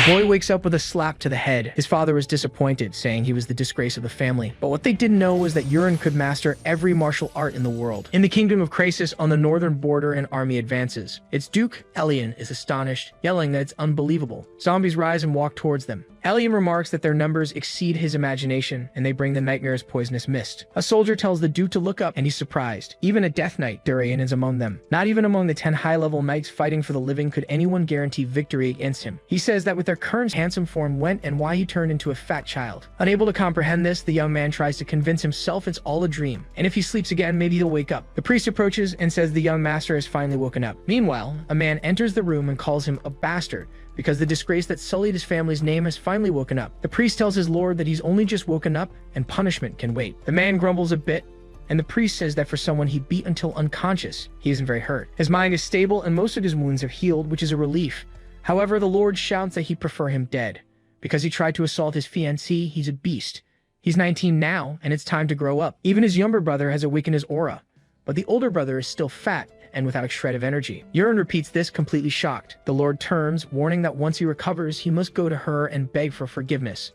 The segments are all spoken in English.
The boy wakes up with a slap to the head. His father was disappointed, saying he was the disgrace of the family. But what they didn't know was that Yurin could master every martial art in the world. In the kingdom of Krasis, on the northern border, an army advances. Its Duke, Elian, is astonished, yelling that it's unbelievable. Zombies rise and walk towards them. Elian remarks that their numbers exceed his imagination, and they bring the nightmare's poisonous mist. A soldier tells the Duke to look up, and he's surprised. Even a Death Knight, Durian, is among them. Not even among the 10 high-level knights fighting for the living could anyone guarantee victory against him. He says that with their current handsome form went and why he turned into a fat child. Unable to comprehend this, the young man tries to convince himself it's all a dream, and if he sleeps again, maybe he'll wake up. The priest approaches and says the young master has finally woken up. Meanwhile, a man enters the room and calls him a bastard, because the disgrace that sullied his family's name has finally woken up. The priest tells his lord that he's only just woken up and punishment can wait. The man grumbles a bit, and the priest says that for someone he beat until unconscious, he isn't very hurt. His mind is stable and most of his wounds have healed, which is a relief. However, the lord shouts that he'd prefer him dead. Because he tried to assault his fiancée, he's a beast. He's 19 now, and it's time to grow up. Even his younger brother has awakened his aura, but the older brother is still fat and without a shred of energy. Yurin repeats this, completely shocked. The Lord turns, warning that once he recovers, he must go to her and beg for forgiveness.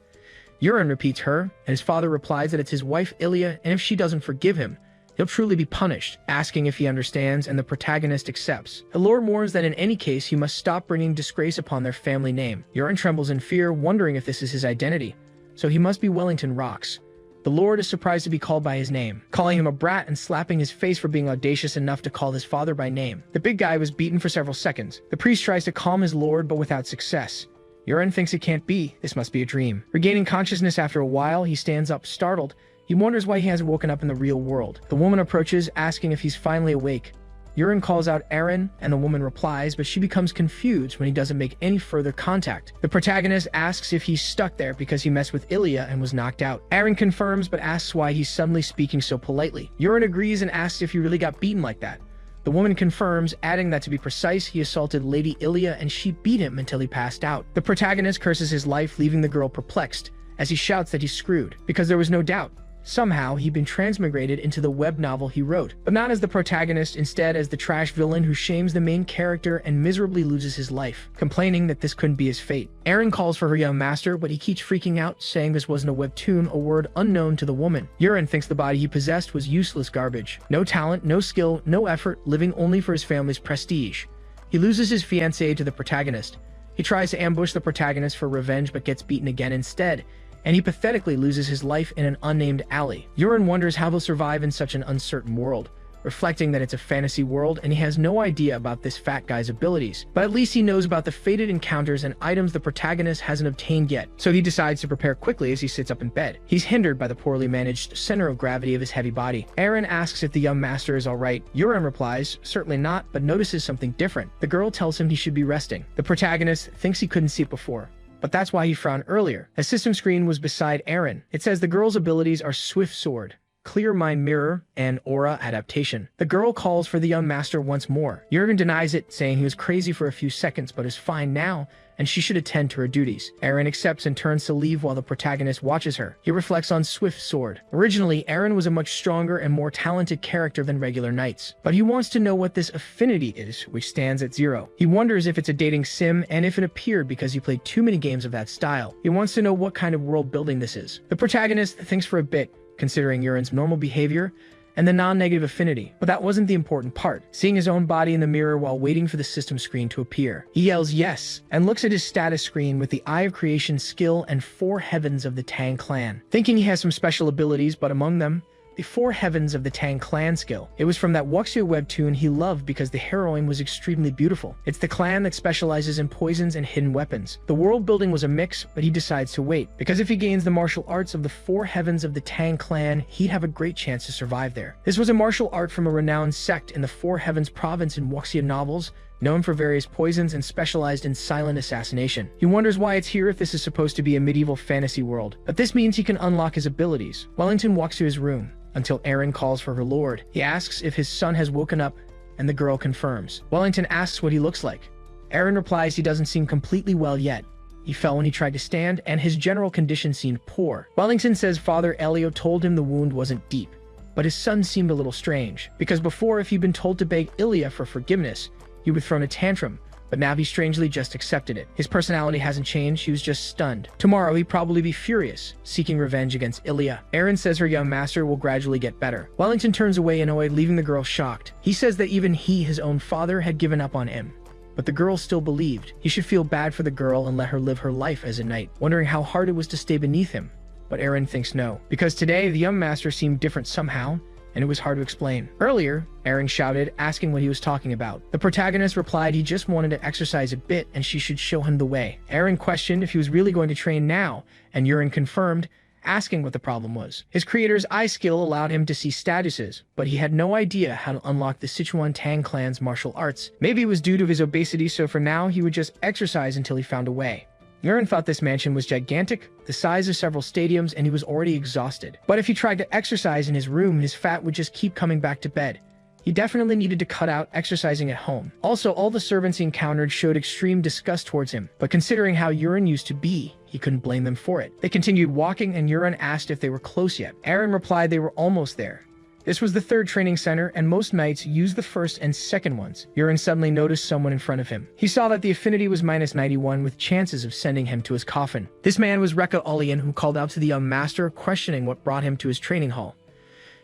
Yurin repeats her, and his father replies that it's his wife Ilya, and if she doesn't forgive him, he'll truly be punished, asking if he understands, and the protagonist accepts. The Lord warns that in any case, he must stop bringing disgrace upon their family name. Yurin trembles in fear, wondering if this is his identity. So he must be Wellington Rocks. The Lord is surprised to be called by his name, calling him a brat and slapping his face for being audacious enough to call his father by name. The big guy was beaten for several seconds. The priest tries to calm his lord, but without success. Yurin thinks it can't be. This must be a dream. Regaining consciousness after a while, he stands up, startled. He wonders why he hasn't woken up in the real world. The woman approaches, asking if he's finally awake. Yurin calls out Aaron, and the woman replies, but she becomes confused when he doesn't make any further contact. The protagonist asks if he's stuck there because he messed with Ilya and was knocked out. Aaron confirms, but asks why he's suddenly speaking so politely. Yurin agrees and asks if he really got beaten like that. The woman confirms, adding that to be precise, he assaulted Lady Ilya and she beat him until he passed out. The protagonist curses his life, leaving the girl perplexed, as he shouts that he's screwed, because there was no doubt. Somehow, he'd been transmigrated into the web novel he wrote, but not as the protagonist, instead as the trash villain who shames the main character and miserably loses his life, complaining that this couldn't be his fate. Aaron calls for her young master, but he keeps freaking out, saying this wasn't a webtoon, a word unknown to the woman. Yurin thinks the body he possessed was useless garbage. No talent, no skill, no effort, living only for his family's prestige. He loses his fiancée to the protagonist. He tries to ambush the protagonist for revenge, but gets beaten again instead, and he pathetically loses his life in an unnamed alley. Yurin wonders how he'll survive in such an uncertain world, reflecting that it's a fantasy world and he has no idea about this fat guy's abilities. But at least he knows about the fated encounters and items the protagonist hasn't obtained yet, so he decides to prepare quickly as he sits up in bed. He's hindered by the poorly managed center of gravity of his heavy body. Aaron asks if the young master is alright. Yurin replies, certainly not, but notices something different. The girl tells him he should be resting. The protagonist thinks he couldn't see it before, but that's why he frowned earlier. A system screen was beside Aaron. It says the girl's abilities are Swift Sword, Clear Mind Mirror, and Aura Adaptation. The girl calls for the young master once more. Yurin denies it, saying he was crazy for a few seconds but is fine now, and she should attend to her duties. Aaron accepts and turns to leave while the protagonist watches her. He reflects on Swift Sword. Originally, Aaron was a much stronger and more talented character than regular knights, but he wants to know what this affinity is, which stands at 0. He wonders if it's a dating sim and if it appeared because he played too many games of that style. He wants to know what kind of world building this is. The protagonist thinks for a bit, considering Yurin's normal behavior and the non-negative affinity. But that wasn't the important part. Seeing his own body in the mirror while waiting for the system screen to appear. He yells yes, and looks at his status screen with the Eye of Creation skill and 4 heavens of the Tang clan. Thinking he has some special abilities, but among them, the 4 heavens of the Tang clan skill. It was from that wuxia webtoon he loved because the heroine was extremely beautiful. It's the clan that specializes in poisons and hidden weapons. The world building was a mix, but he decides to wait, because if he gains the martial arts of the 4 heavens of the Tang clan, he'd have a great chance to survive there. This was a martial art from a renowned sect in the 4 heavens province in wuxia novels, known for various poisons and specialized in silent assassination. He wonders why it's here if this is supposed to be a medieval fantasy world, but this means he can unlock his abilities. Wellington walks to his room, until Aaron calls for her lord. He asks if his son has woken up, and the girl confirms. Wellington asks what he looks like. Aaron replies he doesn't seem completely well yet. He fell when he tried to stand, and his general condition seemed poor. Wellington says Father Elio told him the wound wasn't deep, but his son seemed a little strange, because before, if he'd been told to beg Ilya for forgiveness, he would have thrown a tantrum, But now he strangely just accepted it. His personality hasn't changed, he was just stunned. Tomorrow he'd probably be furious, seeking revenge against Ilya. Aaron says her young master will gradually get better. Wellington turns away annoyed, leaving the girl shocked. He says that even he, his own father, had given up on him. But the girl still believed. He should feel bad for the girl and let her live her life as a knight, wondering how hard it was to stay beneath him. But Aaron thinks no, because today the young master seemed different somehow, and it was hard to explain. Earlier, Aaron shouted, asking what he was talking about. The protagonist replied he just wanted to exercise a bit and she should show him the way. Aaron questioned if he was really going to train now, and Aaron confirmed, asking what the problem was. His creator's eye skill allowed him to see statuses, but he had no idea how to unlock the Sichuan Tang clan's martial arts. Maybe it was due to his obesity, so for now he would just exercise until he found a way. Aaron thought this mansion was gigantic, the size of several stadiums, and he was already exhausted. But if he tried to exercise in his room, his fat would just keep coming back to bed. He definitely needed to cut out exercising at home. Also, all the servants he encountered showed extreme disgust towards him, but considering how Aaron used to be, he couldn't blame them for it. They continued walking, and Aaron asked if they were close yet. Aaron replied they were almost there. This was the third training center, and most knights used the first and second ones. Aaron suddenly noticed someone in front of him. He saw that the affinity was -91, with chances of sending him to his coffin. This man was Rekka Alian, who called out to the young master, questioning what brought him to his training hall.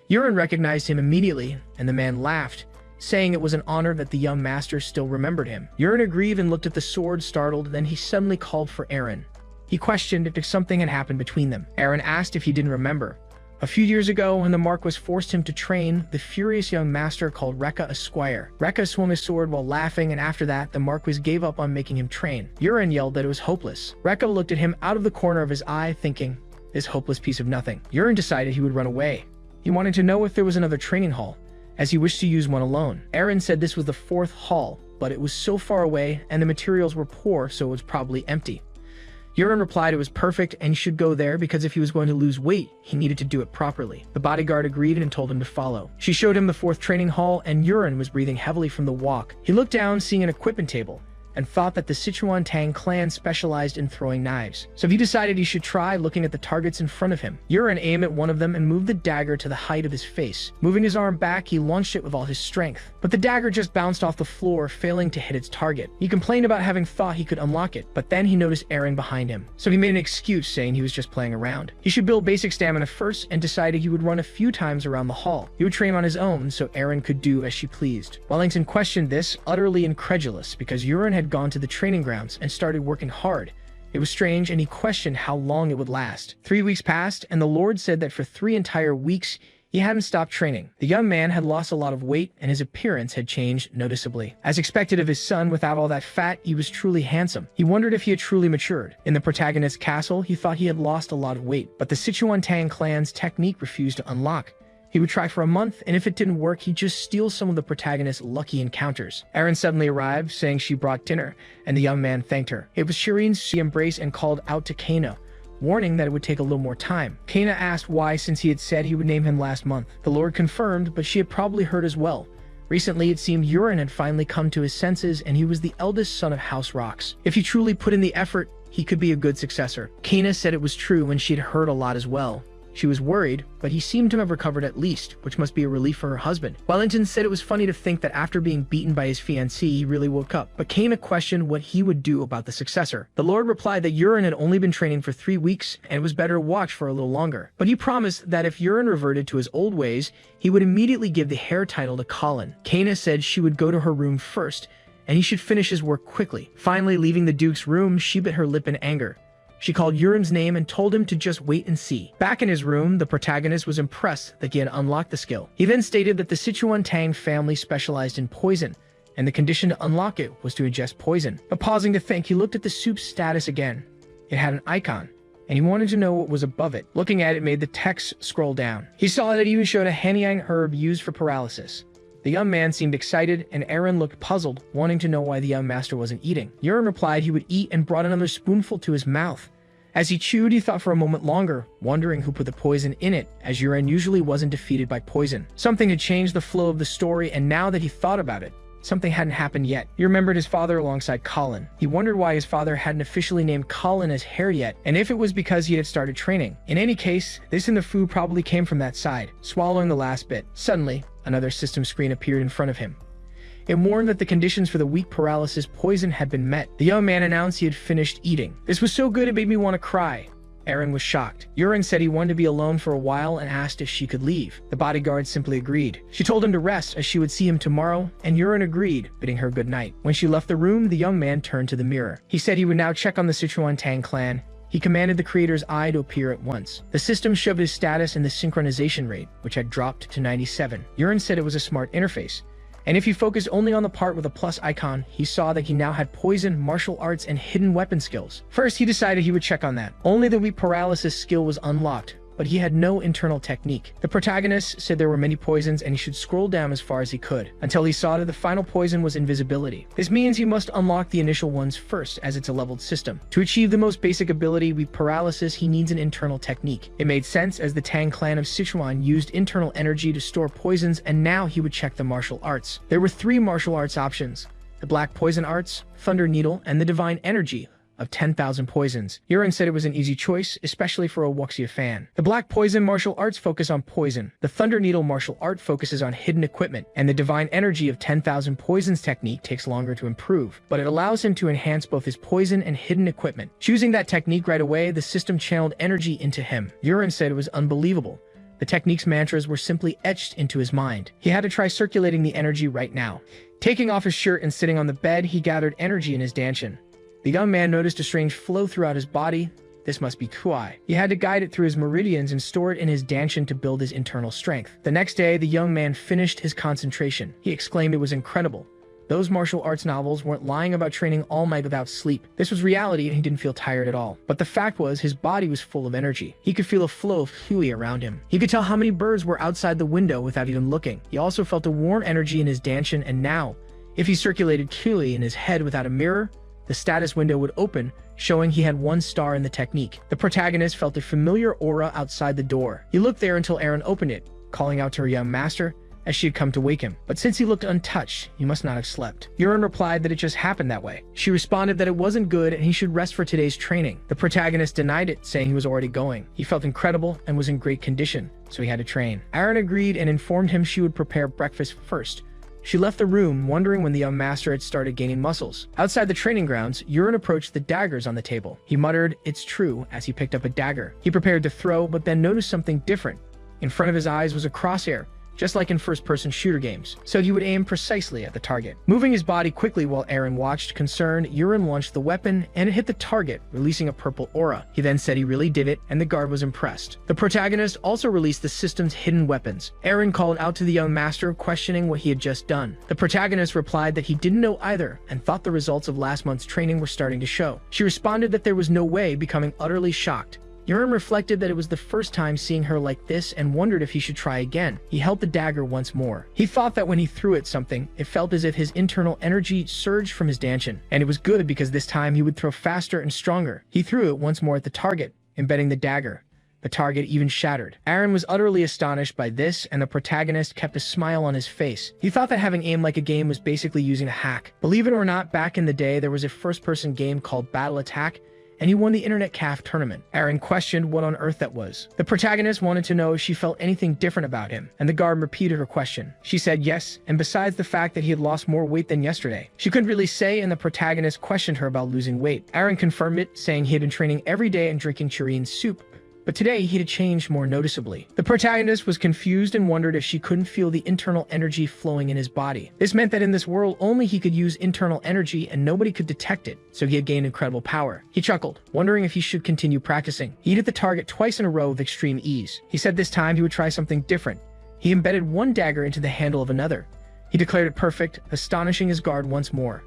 Aaron recognized him immediately, and the man laughed, saying it was an honor that the young master still remembered him. Aaron agreed and looked at the sword, startled. Then he suddenly called for Aaron. He questioned if something had happened between them. Aaron asked if he didn't remember. A few years ago, when the Marquis forced him to train, the furious young master called Rekka a squire. Rekka swung his sword while laughing, and after that, the Marquis gave up on making him train. Aaron yelled that it was hopeless. Rekka looked at him out of the corner of his eye, thinking, this hopeless piece of nothing. Aaron decided he would run away. He wanted to know if there was another training hall, as he wished to use one alone. Aaron said this was the 4th hall, but it was so far away, and the materials were poor, so it was probably empty. Aaron replied it was perfect and he should go there because if he was going to lose weight, he needed to do it properly. The bodyguard agreed and told him to follow. She showed him the 4th training hall, and Aaron was breathing heavily from the walk. He looked down, seeing an equipment table, and thought that the Sichuan Tang clan specialized in throwing knives. So he decided he should try looking at the targets in front of him. Aaron aimed at one of them and moved the dagger to the height of his face. Moving his arm back, he launched it with all his strength. But the dagger just bounced off the floor, failing to hit its target. He complained about having thought he could unlock it, but then he noticed Aaron behind him. So he made an excuse, saying he was just playing around. He should build basic stamina first, and decided he would run a few times around the hall. He would train on his own, so Aaron could do as she pleased. Wellington questioned this, utterly incredulous, because Aaron had gone to the training grounds and started working hard. It was strange, and he questioned how long it would last. 3 weeks passed, and the Lord said that for 3 entire weeks, he hadn't stopped training. The young man had lost a lot of weight, and his appearance had changed noticeably. As expected of his son, without all that fat, he was truly handsome. He wondered if he had truly matured. In the protagonist's castle, he thought he had lost a lot of weight, but the Sichuan Tang clan's technique refused to unlock. He would try for a month, and if it didn't work, he'd just steal some of the protagonist's lucky encounters. Aaron suddenly arrived, saying she brought dinner, and the young man thanked her. It was Shireen's she embraced and called out to Kana, warning that it would take a little more time. Kana asked why, since he had said he would name him last month. The Lord confirmed, but she had probably heard as well. Recently, it seemed Aaron had finally come to his senses, and he was the eldest son of House Rocks. If he truly put in the effort, he could be a good successor. Kana said it was true, and she'd heard a lot as well. She was worried, but he seemed to have recovered at least, which must be a relief for her husband. Wellington said it was funny to think that after being beaten by his fiancée, he really woke up. But Kana questioned what he would do about the successor. The Lord replied that Aaron had only been training for 3 weeks, and it was better to watch for a little longer. But he promised that if Aaron reverted to his old ways, he would immediately give the heir title to Colin. Kana said she would go to her room first, and he should finish his work quickly. Finally, leaving the Duke's room, she bit her lip in anger. She called Aaron's name and told him to just wait and see. Back in his room, the protagonist was impressed that he had unlocked the skill. He then stated that the Sichuan Tang family specialized in poison, and the condition to unlock it was to ingest poison. But pausing to think, he looked at the soup's status again. It had an icon, and he wanted to know what was above it. Looking at it made the text scroll down. He saw that it even showed a Hanyang herb used for paralysis. The young man seemed excited, and Aaron looked puzzled, wanting to know why the young master wasn't eating. Aaron replied he would eat and brought another spoonful to his mouth. As he chewed, he thought for a moment longer, wondering who put the poison in it, as Aaron usually wasn't defeated by poison. Something had changed the flow of the story, and now that he thought about it, something hadn't happened yet. He remembered his father alongside Colin. He wondered why his father hadn't officially named Colin as heir yet, and if it was because he had started training. In any case, this in the food probably came from that side. Swallowing the last bit, suddenly, another system screen appeared in front of him. It warned that the conditions for the weak paralysis poison had been met. The young man announced he had finished eating. "This was so good it made me want to cry." Aaron was shocked. Yurin said he wanted to be alone for a while and asked if she could leave. The bodyguard simply agreed. She told him to rest as she would see him tomorrow, and Yurin agreed, bidding her good night. When she left the room, the young man turned to the mirror. He said he would now check on the Sichuan Tang clan. He commanded the creator's eye to appear at once. The system showed his status in the synchronization rate, which had dropped to 97. Yurin said it was a smart interface, and if he focused only on the part with a plus icon, he saw that he now had poison, martial arts, and hidden weapon skills. First, he decided he would check on that. Only the weak paralysis skill was unlocked, but he had no internal technique. The protagonist said there were many poisons and he should scroll down as far as he could, until he saw that the final poison was invisibility. This means he must unlock the initial ones first, as it's a leveled system. To achieve the most basic ability, weak paralysis, he needs an internal technique. It made sense as the Tang clan of Sichuan used internal energy to store poisons, and now he would check the martial arts. There were 3 martial arts options: the Black Poison Arts, Thunder Needle, and the Divine Energy of 10,000 poisons. Yurin said it was an easy choice, especially for a Wuxia fan. The Black Poison martial arts focus on poison, the Thunder Needle martial art focuses on hidden equipment, and the Divine Energy of 10,000 poisons technique takes longer to improve, but it allows him to enhance both his poison and hidden equipment. Choosing that technique right away, the system channeled energy into him. Yurin said it was unbelievable. The technique's mantras were simply etched into his mind. He had to try circulating the energy right now. Taking off his shirt and sitting on the bed, he gathered energy in his danshin. The young man noticed a strange flow throughout his body. This must be Kuai. He had to guide it through his meridians and store it in his danshin to build his internal strength. The next day, the young man finished his concentration. He exclaimed it was incredible. Those martial arts novels weren't lying about training all night without sleep. This was reality and he didn't feel tired at all. But the fact was, his body was full of energy. He could feel a flow of hui around him. He could tell how many birds were outside the window without even looking. He also felt a warm energy in his danshin, and now, if he circulated hui in his head without a mirror, the status window would open, showing he had 1 star in the technique. The protagonist felt a familiar aura outside the door. He looked there until Aaron opened it, calling out to her young master, as she had come to wake him. But since he looked untouched, he must not have slept. Yurin replied that it just happened that way. She responded that it wasn't good and he should rest for today's training. The protagonist denied it, saying he was already going. He felt incredible and was in great condition, so he had to train. Aaron agreed and informed him she would prepare breakfast first. She left the room, wondering when the young master had started gaining muscles. Outside the training grounds, Yurin approached the daggers on the table. He muttered, "It's true," as he picked up a dagger. He prepared to throw, but then noticed something different. In front of his eyes was a crosshair, just like in first-person shooter games, so he would aim precisely at the target. Moving his body quickly while Aaron watched, concerned, Yurin launched the weapon, and it hit the target, releasing a purple aura. He then said he really did it, and the guard was impressed. The protagonist also released the system's hidden weapons. Aaron called out to the young master, questioning what he had just done. The protagonist replied that he didn't know either, and thought the results of last month's training were starting to show. She responded that there was no way, becoming utterly shocked. Yurin reflected that it was the first time seeing her like this and wondered if he should try again. He held the dagger once more. He thought that when he threw at something, it felt as if his internal energy surged from his danshin, and it was good because this time he would throw faster and stronger. He threw it once more at the target, embedding the dagger. The target even shattered. Aaron was utterly astonished by this, and the protagonist kept a smile on his face. He thought that having aim like a game was basically using a hack. Believe it or not, back in the day, there was a first-person game called Battle Attack, and he won the Internet CAF tournament. Aaron questioned what on earth that was. The protagonist wanted to know if she felt anything different about him, and the guard repeated her question. She said yes, and besides the fact that he had lost more weight than yesterday. She couldn't really say, and the protagonist questioned her about losing weight. Aaron confirmed it, saying he had been training every day and drinking Chirine soup, but today he had changed more noticeably. The protagonist was confused and wondered if she couldn't feel the internal energy flowing in his body. This meant that in this world only he could use internal energy and nobody could detect it, so he had gained incredible power. He chuckled, wondering if he should continue practicing. He hit the target twice in a row with extreme ease. He said this time he would try something different. He embedded one dagger into the handle of another. He declared it perfect, astonishing his guard once more.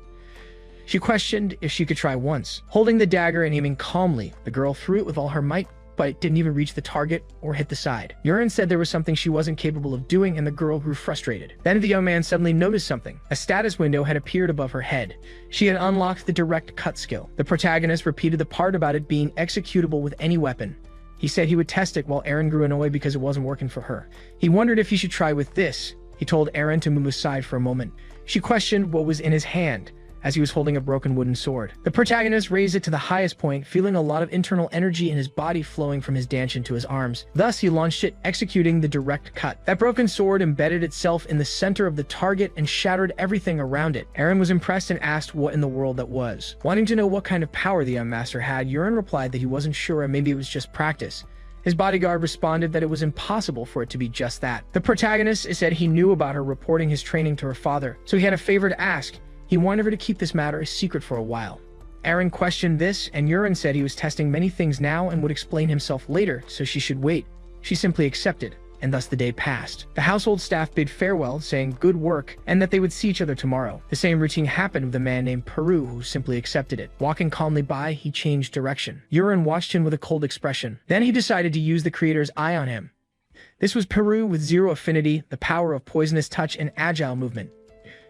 She questioned if she could try once. Holding the dagger and aiming calmly, the girl threw it with all her might, but it didn't even reach the target or hit the side. Yurin said there was something she wasn't capable of doing, and the girl grew frustrated. Then the young man suddenly noticed something. A status window had appeared above her head. She had unlocked the direct cut skill. The protagonist repeated the part about it being executable with any weapon. He said he would test it while Aaron grew annoyed because it wasn't working for her. He wondered if he should try with this. He told Aaron to move aside for a moment. She questioned what was in his hand, as he was holding a broken wooden sword. The protagonist raised it to the highest point, feeling a lot of internal energy in his body flowing from his dantian to his arms. Thus, he launched it, executing the direct cut. That broken sword embedded itself in the center of the target and shattered everything around it. Eren was impressed and asked what in the world that was. Wanting to know what kind of power the young master had, Euron replied that he wasn't sure and maybe it was just practice. His bodyguard responded that it was impossible for it to be just that. The protagonist said he knew about her reporting his training to her father, so he had a favor to ask. He wanted her to keep this matter a secret for a while. Eren questioned this, and Euron said he was testing many things now and would explain himself later, so she should wait. She simply accepted, and thus the day passed. The household staff bid farewell, saying good work, and that they would see each other tomorrow. The same routine happened with a man named Peru, who simply accepted it. Walking calmly by, he changed direction. Euron watched him with a cold expression. Then he decided to use the creator's eye on him. This was Peru with zero affinity, the power of poisonous touch, and agile movement.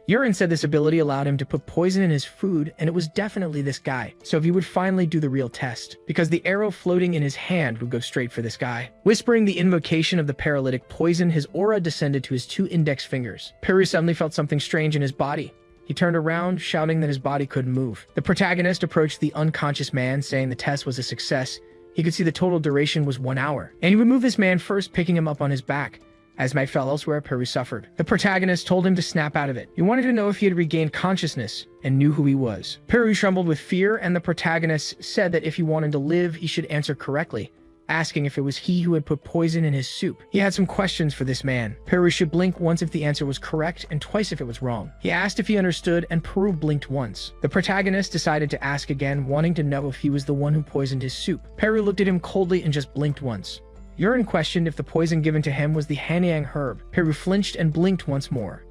Euron said this ability allowed him to put poison in his food, and it was definitely this guy. So he would finally do the real test, because the arrow floating in his hand would go straight for this guy. Whispering the invocation of the paralytic poison, his aura descended to his 2 index fingers. Peru suddenly felt something strange in his body. He turned around, shouting that his body couldn't move. The protagonist approached the unconscious man, saying the test was a success. He could see the total duration was 1 hour, and he would move this man first, picking him up on his back. As might fell elsewhere, Peru suffered. The protagonist told him to snap out of it. He wanted to know if he had regained consciousness and knew who he was. Peru trembled with fear, and the protagonist said that if he wanted to live, he should answer correctly, asking if it was he who had put poison in his soup. He had some questions for this man. Peru should blink once if the answer was correct and twice if it was wrong. He asked if he understood, and Peru blinked once. The protagonist decided to ask again, wanting to know if he was the one who poisoned his soup. Peru looked at him coldly and just blinked once. Euron questioned if the poison given to him was the Hanyang herb. Peru flinched and blinked once more.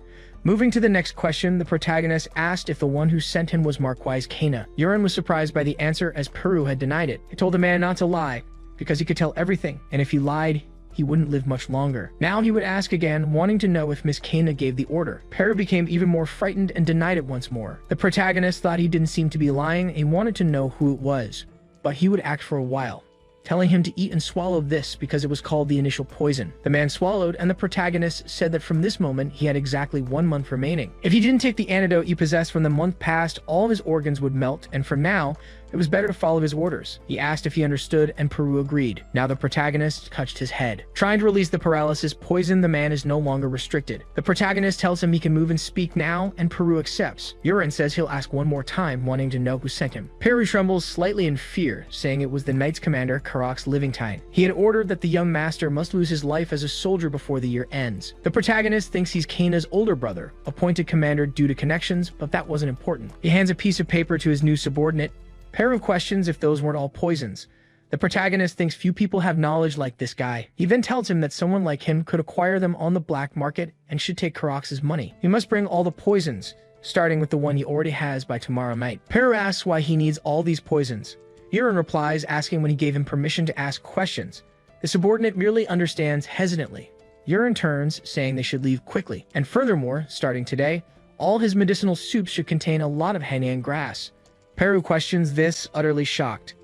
Moving to the next question, the protagonist asked if the one who sent him was Marquise Kana. Euron was surprised by the answer, as Peru had denied it. He told the man not to lie, because he could tell everything, and if he lied, he wouldn't live much longer. Now he would ask again, wanting to know if Miss Kana gave the order. Peru became even more frightened and denied it once more. The protagonist thought he didn't seem to be lying, and he wanted to know who it was, but he would act for a while, telling him to eat and swallow this because it was called the initial poison. The man swallowed, and the protagonist said that from this moment he had exactly 1 month remaining. If he didn't take the antidote he possessed when the month passed, all of his organs would melt, and for now, it was better to follow his orders. He asked if he understood, and Peru agreed. Now the protagonist touched his head. Trying to release the paralysis poison, the man is no longer restricted. The protagonist tells him he can move and speak now, and Peru accepts. Euron says he'll ask one more time, wanting to know who sent him. Peru trembles slightly in fear, saying it was the Knight's commander, Karox Livingtine. He had ordered that the young master must lose his life as a soldier before the year ends. The protagonist thinks he's Kana's older brother, appointed commander due to connections, but that wasn't important. He hands a piece of paper to his new subordinate. Peru questions if those weren't all poisons. The protagonist thinks few people have knowledge like this guy. He then tells him that someone like him could acquire them on the black market and should take Karox's money. He must bring all the poisons, starting with the one he already has by tomorrow night. Peru asks why he needs all these poisons. Euron replies, asking when he gave him permission to ask questions. The subordinate merely understands hesitantly. Euron turns, saying they should leave quickly. And furthermore, starting today, all his medicinal soups should contain a lot of Hanyang grass. Peru questions this, utterly shocked.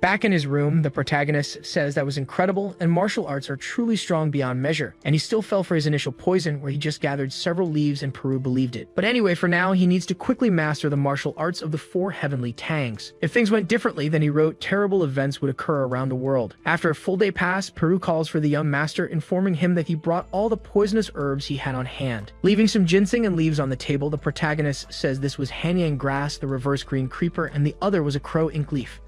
Back in his room, the protagonist says that was incredible, and martial arts are truly strong beyond measure, and he still fell for his initial poison where he just gathered several leaves and Peru believed it. But anyway, for now, he needs to quickly master the martial arts of the 4 heavenly tangs. If things went differently, then he wrote, terrible events would occur around the world. After a full day passed, Peru calls for the young master, informing him that he brought all the poisonous herbs he had on hand. Leaving some ginseng and leaves on the table, the protagonist says this was Hanyang grass, the reverse green creeper, and the other was a crow ink leaf.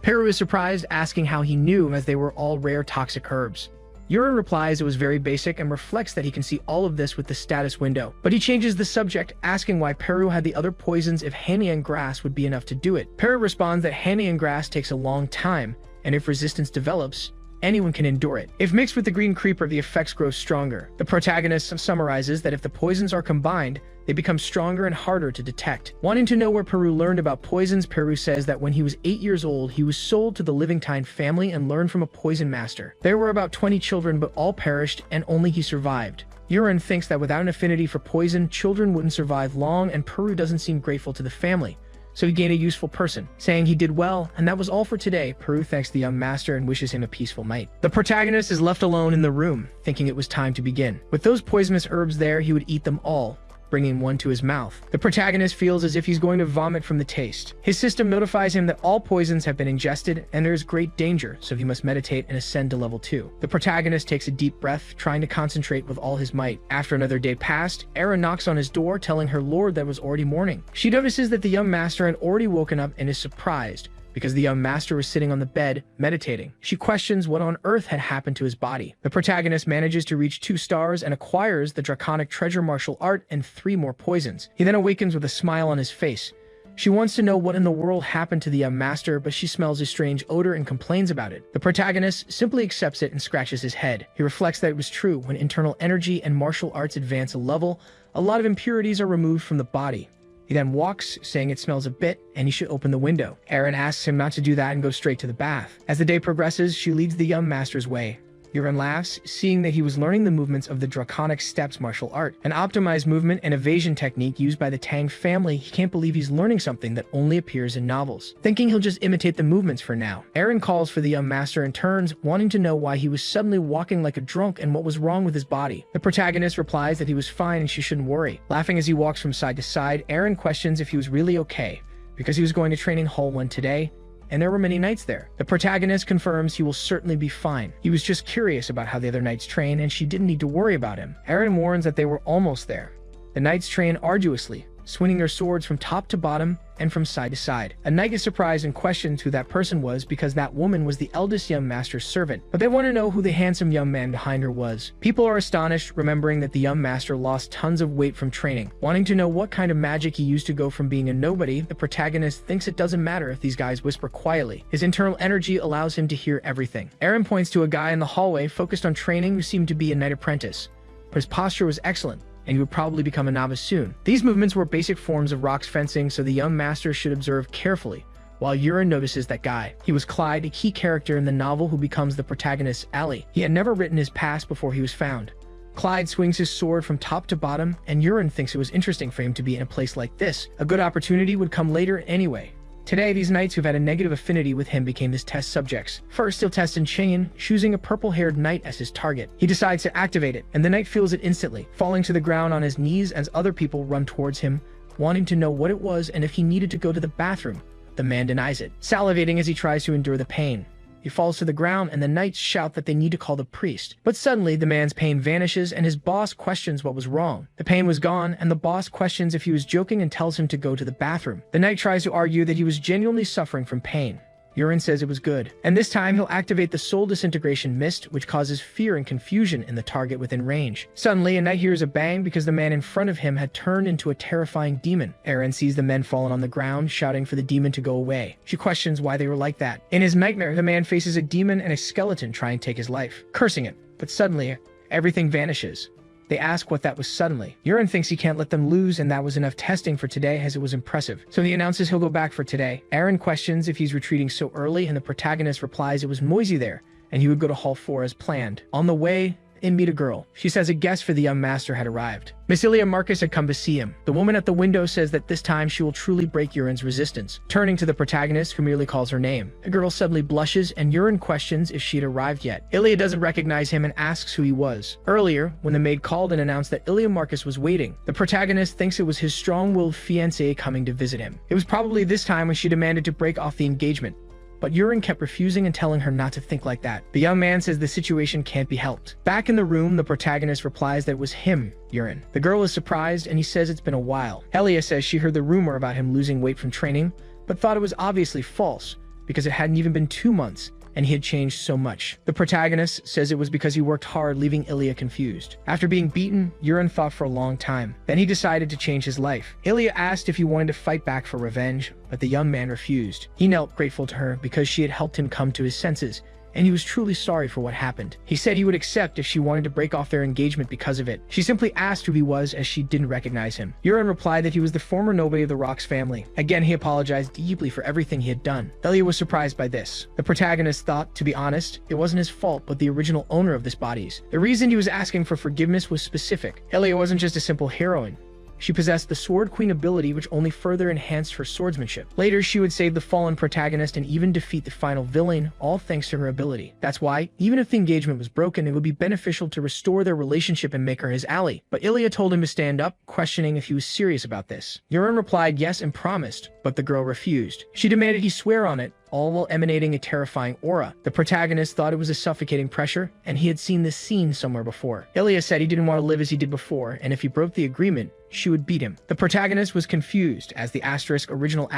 Peru is surprised, asking how he knew, as they were all rare toxic herbs. Euron replies it was very basic and reflects that he can see all of this with the status window. But he changes the subject, asking why Peru had the other poisons if Hanyang grass would be enough to do it. Peru responds that Hanyang grass takes a long time, and if resistance develops, anyone can endure it. If mixed with the green creeper, the effects grow stronger. The protagonist summarizes that if the poisons are combined, they become stronger and harder to detect. Wanting to know where Peru learned about poisons, Peru says that when he was 8 years old, he was sold to the Livingtine family and learned from a poison master. There were about 20 children, but all perished, and only he survived. Euron thinks that without an affinity for poison, children wouldn't survive long, and Peru doesn't seem grateful to the family. So he gained a useful person, saying he did well, and that was all for today. Peru thanks the young master and wishes him a peaceful night. The protagonist is left alone in the room, thinking it was time to begin. With those poisonous herbs there, he would eat them all, bringing one to his mouth. The protagonist feels as if he's going to vomit from the taste. His system notifies him that all poisons have been ingested and there is great danger, so he must meditate and ascend to level 2. The protagonist takes a deep breath, trying to concentrate with all his might. After another day passed, Eren knocks on his door, telling her lord that it was already morning. She notices that the young master had already woken up and is surprised, because the young master was sitting on the bed, meditating. She questions what on earth had happened to his body. The protagonist manages to reach 2 stars and acquires the draconic treasure martial art and 3 more poisons. He then awakens with a smile on his face. She wants to know what in the world happened to the young master, but she smells a strange odor and complains about it. The protagonist simply accepts it and scratches his head. He reflects that it was true. When internal energy and martial arts advance a level, a lot of impurities are removed from the body. He then walks, saying it smells a bit, and he should open the window. Eren asks him not to do that and goes straight to the bath. As the day progresses, she leads the young master's way. Eren laughs, seeing that he was learning the movements of the Draconic Steps martial art, an optimized movement and evasion technique used by the Tang family. He can't believe he's learning something that only appears in novels. Thinking he'll just imitate the movements for now, Eren calls for the young master and turns, wanting to know why he was suddenly walking like a drunk and what was wrong with his body. The protagonist replies that he was fine and she shouldn't worry. Laughing as he walks from side to side, Eren questions if he was really okay, because he was going to training hall 1 today, and there were many knights there. The protagonist confirms he will certainly be fine. He was just curious about how the other knights train, and she didn't need to worry about him. Eren warns that they were almost there. The knights train arduously, swinging their swords from top to bottom and from side to side. A knight is surprised and questions who that person was, because that woman was the eldest young master's servant, but they want to know who the handsome young man behind her was. People are astonished, remembering that the young master lost tons of weight from training. Wanting to know what kind of magic he used to go from being a nobody, the protagonist thinks it doesn't matter if these guys whisper quietly. His internal energy allows him to hear everything. Eren points to a guy in the hallway focused on training who seemed to be a knight apprentice, but his posture was excellent, and he would probably become a novice soon. These movements were basic forms of rocks fencing, so the young master should observe carefully, while Euron notices that guy. He was Clyde, a key character in the novel who becomes the protagonist's ally. He had never written his past before he was found. Clyde swings his sword from top to bottom, and Euron thinks it was interesting for him to be in a place like this. A good opportunity would come later anyway. Today, these knights who've had a negative affinity with him became his test subjects. First, he'll test Chang'an, choosing a purple-haired knight as his target. He decides to activate it, and the knight feels it instantly, falling to the ground on his knees as other people run towards him, wanting to know what it was and if he needed to go to the bathroom. The man denies it, salivating as he tries to endure the pain. He falls to the ground, and the knights shout that they need to call the priest. But suddenly, the man's pain vanishes, and his boss questions what was wrong. The pain was gone, and the boss questions if he was joking and tells him to go to the bathroom. The knight tries to argue that he was genuinely suffering from pain. Euron says it was good, and this time he'll activate the soul disintegration mist, which causes fear and confusion in the target within range. Suddenly, a knight hears a bang because the man in front of him had turned into a terrifying demon. Eren sees the men fallen on the ground, shouting for the demon to go away. She questions why they were like that. In his nightmare, the man faces a demon and a skeleton trying to take his life, cursing it. But suddenly, everything vanishes. They ask what that was suddenly. Euron thinks he can't let them lose, and that was enough testing for today, as it was impressive. So he announces he'll go back for today. Eren questions if he's retreating so early, and the protagonist replies it was noisy there, and he would go to Hall 4 as planned. On the way, and meet a girl. She says a guest for the young master had arrived. Miss Ilia Marcus had come to see him. The woman at the window says that this time she will truly break Euron's resistance. Turning to the protagonist, who merely calls her name. The girl suddenly blushes, and Euron questions if she had arrived yet. Ilia doesn't recognize him and asks who he was. Earlier, when the maid called and announced that Ilia Marcus was waiting, the protagonist thinks it was his strong-willed fiancé coming to visit him. It was probably this time when she demanded to break off the engagement, but Euron kept refusing and telling her not to think like that. The young man says the situation can't be helped. Back in the room, the protagonist replies that it was him, Euron. The girl is surprised, and he says it's been a while. Elia says she heard the rumor about him losing weight from training, but thought it was obviously false, because it hadn't even been 2 months, and he had changed so much. The protagonist says it was because he worked hard, leaving Ilia confused. After being beaten, Euron thought for a long time. Then he decided to change his life. Ilia asked if he wanted to fight back for revenge, but the young man refused. He knelt grateful to her because she had helped him come to his senses, and he was truly sorry for what happened. He said he would accept if she wanted to break off their engagement because of it. She simply asked who he was, as she didn't recognize him. Euron replied that he was the former nobody of the Rock's family. Again, he apologized deeply for everything he had done. Elia was surprised by this. The protagonist thought, to be honest, it wasn't his fault, but the original owner of this bodies. The reason he was asking for forgiveness was specific. Elia wasn't just a simple heroine. She possessed the Sword Queen ability, which only further enhanced her swordsmanship. Later, she would save the fallen protagonist and even defeat the final villain, all thanks to her ability. That's why, even if the engagement was broken, it would be beneficial to restore their relationship and make her his ally. But Ilya told him to stand up, questioning if he was serious about this. Yurin replied yes and promised, but the girl refused. She demanded he swear on it, all while emanating a terrifying aura. The protagonist thought it was a suffocating pressure, and he had seen this scene somewhere before. Ilya said he didn't want to live as he did before, and if he broke the agreement, she would beat him. The protagonist was confused, as the original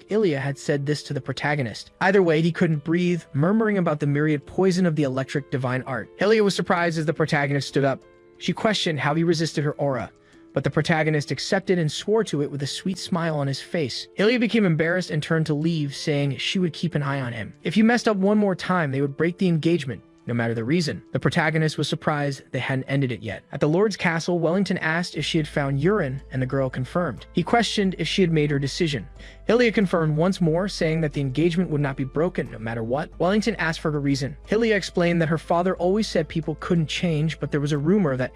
Ilya had said this to the protagonist. Either way, he couldn't breathe, murmuring about the myriad poison of the electric divine art. Ilya was surprised as the protagonist stood up. She questioned how he resisted her aura, but the protagonist accepted and swore to it with a sweet smile on his face. Ilya became embarrassed and turned to leave, saying she would keep an eye on him. If he messed up one more time, they would break the engagement, no matter the reason. The protagonist was surprised they hadn't ended it yet. At the Lord's castle, Wellington asked if she had found Yurin, and the girl confirmed. He questioned if she had made her decision. Ilya confirmed once more, saying that the engagement would not be broken no matter what. Wellington asked for her reason. Ilya explained that her father always said people couldn't change, but there was a rumor that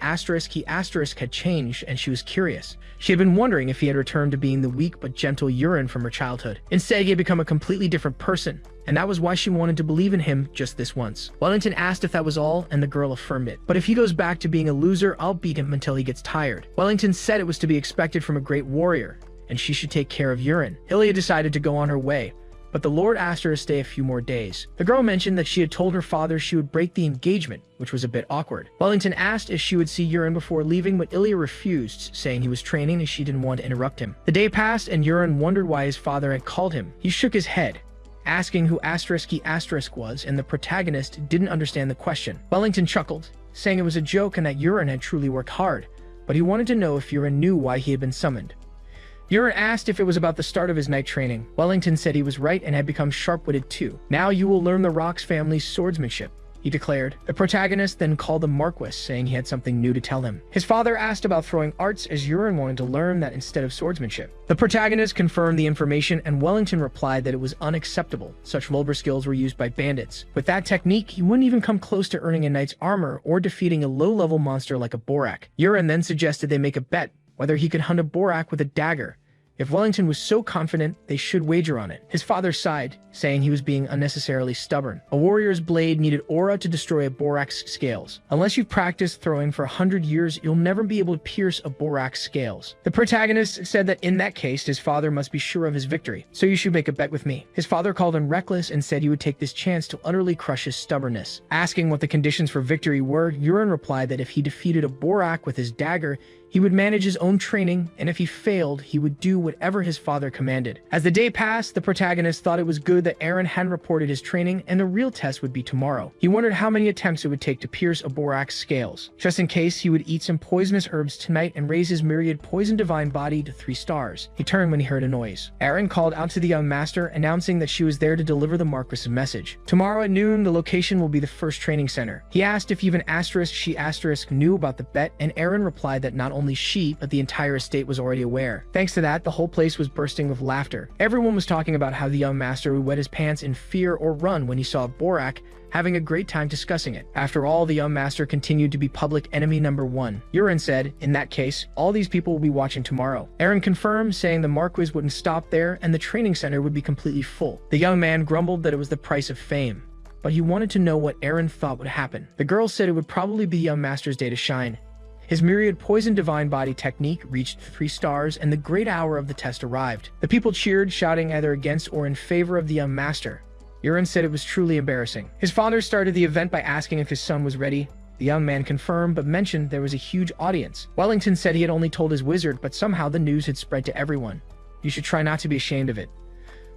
he had changed, and she was curious. She had been wondering if he had returned to being the weak but gentle Yurin from her childhood. Instead, he had become a completely different person, and that was why she wanted to believe in him just this once. Wellington asked if that was all, and the girl affirmed it. But if he goes back to being a loser, I'll beat him until he gets tired. Wellington said it was to be expected from a great warrior, and she should take care of Yurin. Ilya decided to go on her way, but the Lord asked her to stay a few more days. The girl mentioned that she had told her father she would break the engagement, which was a bit awkward. Wellington asked if she would see Yurin before leaving, but Ilya refused, saying he was training and she didn't want to interrupt him. The day passed, and Yurin wondered why his father had called him. He shook his head, asking who was, and the protagonist didn't understand the question. Wellington chuckled, saying it was a joke and that Yurin had truly worked hard, but he wanted to know if Yurin knew why he had been summoned. Yurin asked if it was about the start of his night training. Wellington said he was right and had become sharp-witted too. Now you will learn the Rock's family's swordsmanship, he declared. The protagonist then called the Marquis, saying he had something new to tell him. His father asked about throwing arts, as Yurin wanted to learn that instead of swordsmanship. The protagonist confirmed the information, and Wellington replied that it was unacceptable. Such vulgar skills were used by bandits. With that technique, he wouldn't even come close to earning a knight's armor or defeating a low-level monster like a Borak. Yurin then suggested they make a bet whether he could hunt a Borak with a dagger. If Wellington was so confident, they should wager on it. His father sighed, saying he was being unnecessarily stubborn. A warrior's blade needed aura to destroy a Borak's scales. Unless you've practiced throwing for 100 years, you'll never be able to pierce a Borak's scales. The protagonist said that in that case, his father must be sure of his victory, so you should make a bet with me. His father called him reckless and said he would take this chance to utterly crush his stubbornness. Asking what the conditions for victory were, Yurin replied that if he defeated a Borak with his dagger, he would manage his own training, and if he failed, he would do whatever his father commanded. As the day passed, the protagonist thought it was good that Aaron hadn't reported his training, and the real test would be tomorrow. He wondered how many attempts it would take to pierce a Borak's scales. Just in case, he would eat some poisonous herbs tonight and raise his myriad poison divine body to 3 stars. He turned when he heard a noise. Aaron called out to the young master, announcing that she was there to deliver the Marquis' message. Tomorrow at noon, the location will be the first training center. He asked if even she knew about the bet, and Aaron replied that not only she, but the entire estate was already aware. Thanks to that, the whole place was bursting with laughter. Everyone was talking about how the young master would wet his pants in fear or run when he saw Borak, having a great time discussing it. After all, the young master continued to be public enemy number 1. Yurin said, in that case, all these people will be watching tomorrow. Aaron confirmed, saying the Marquis wouldn't stop there and the training center would be completely full. The young man grumbled that it was the price of fame, but he wanted to know what Aaron thought would happen. The girl said it would probably be young master's day to shine. His myriad poison divine body technique reached 3 stars, and the great hour of the test arrived. The people cheered, shouting either against or in favor of the young master. Yurin said it was truly embarrassing. His father started the event by asking if his son was ready. The young man confirmed, but mentioned there was a huge audience. Wellington said he had only told his wizard, but somehow the news had spread to everyone. You should try not to be ashamed of it.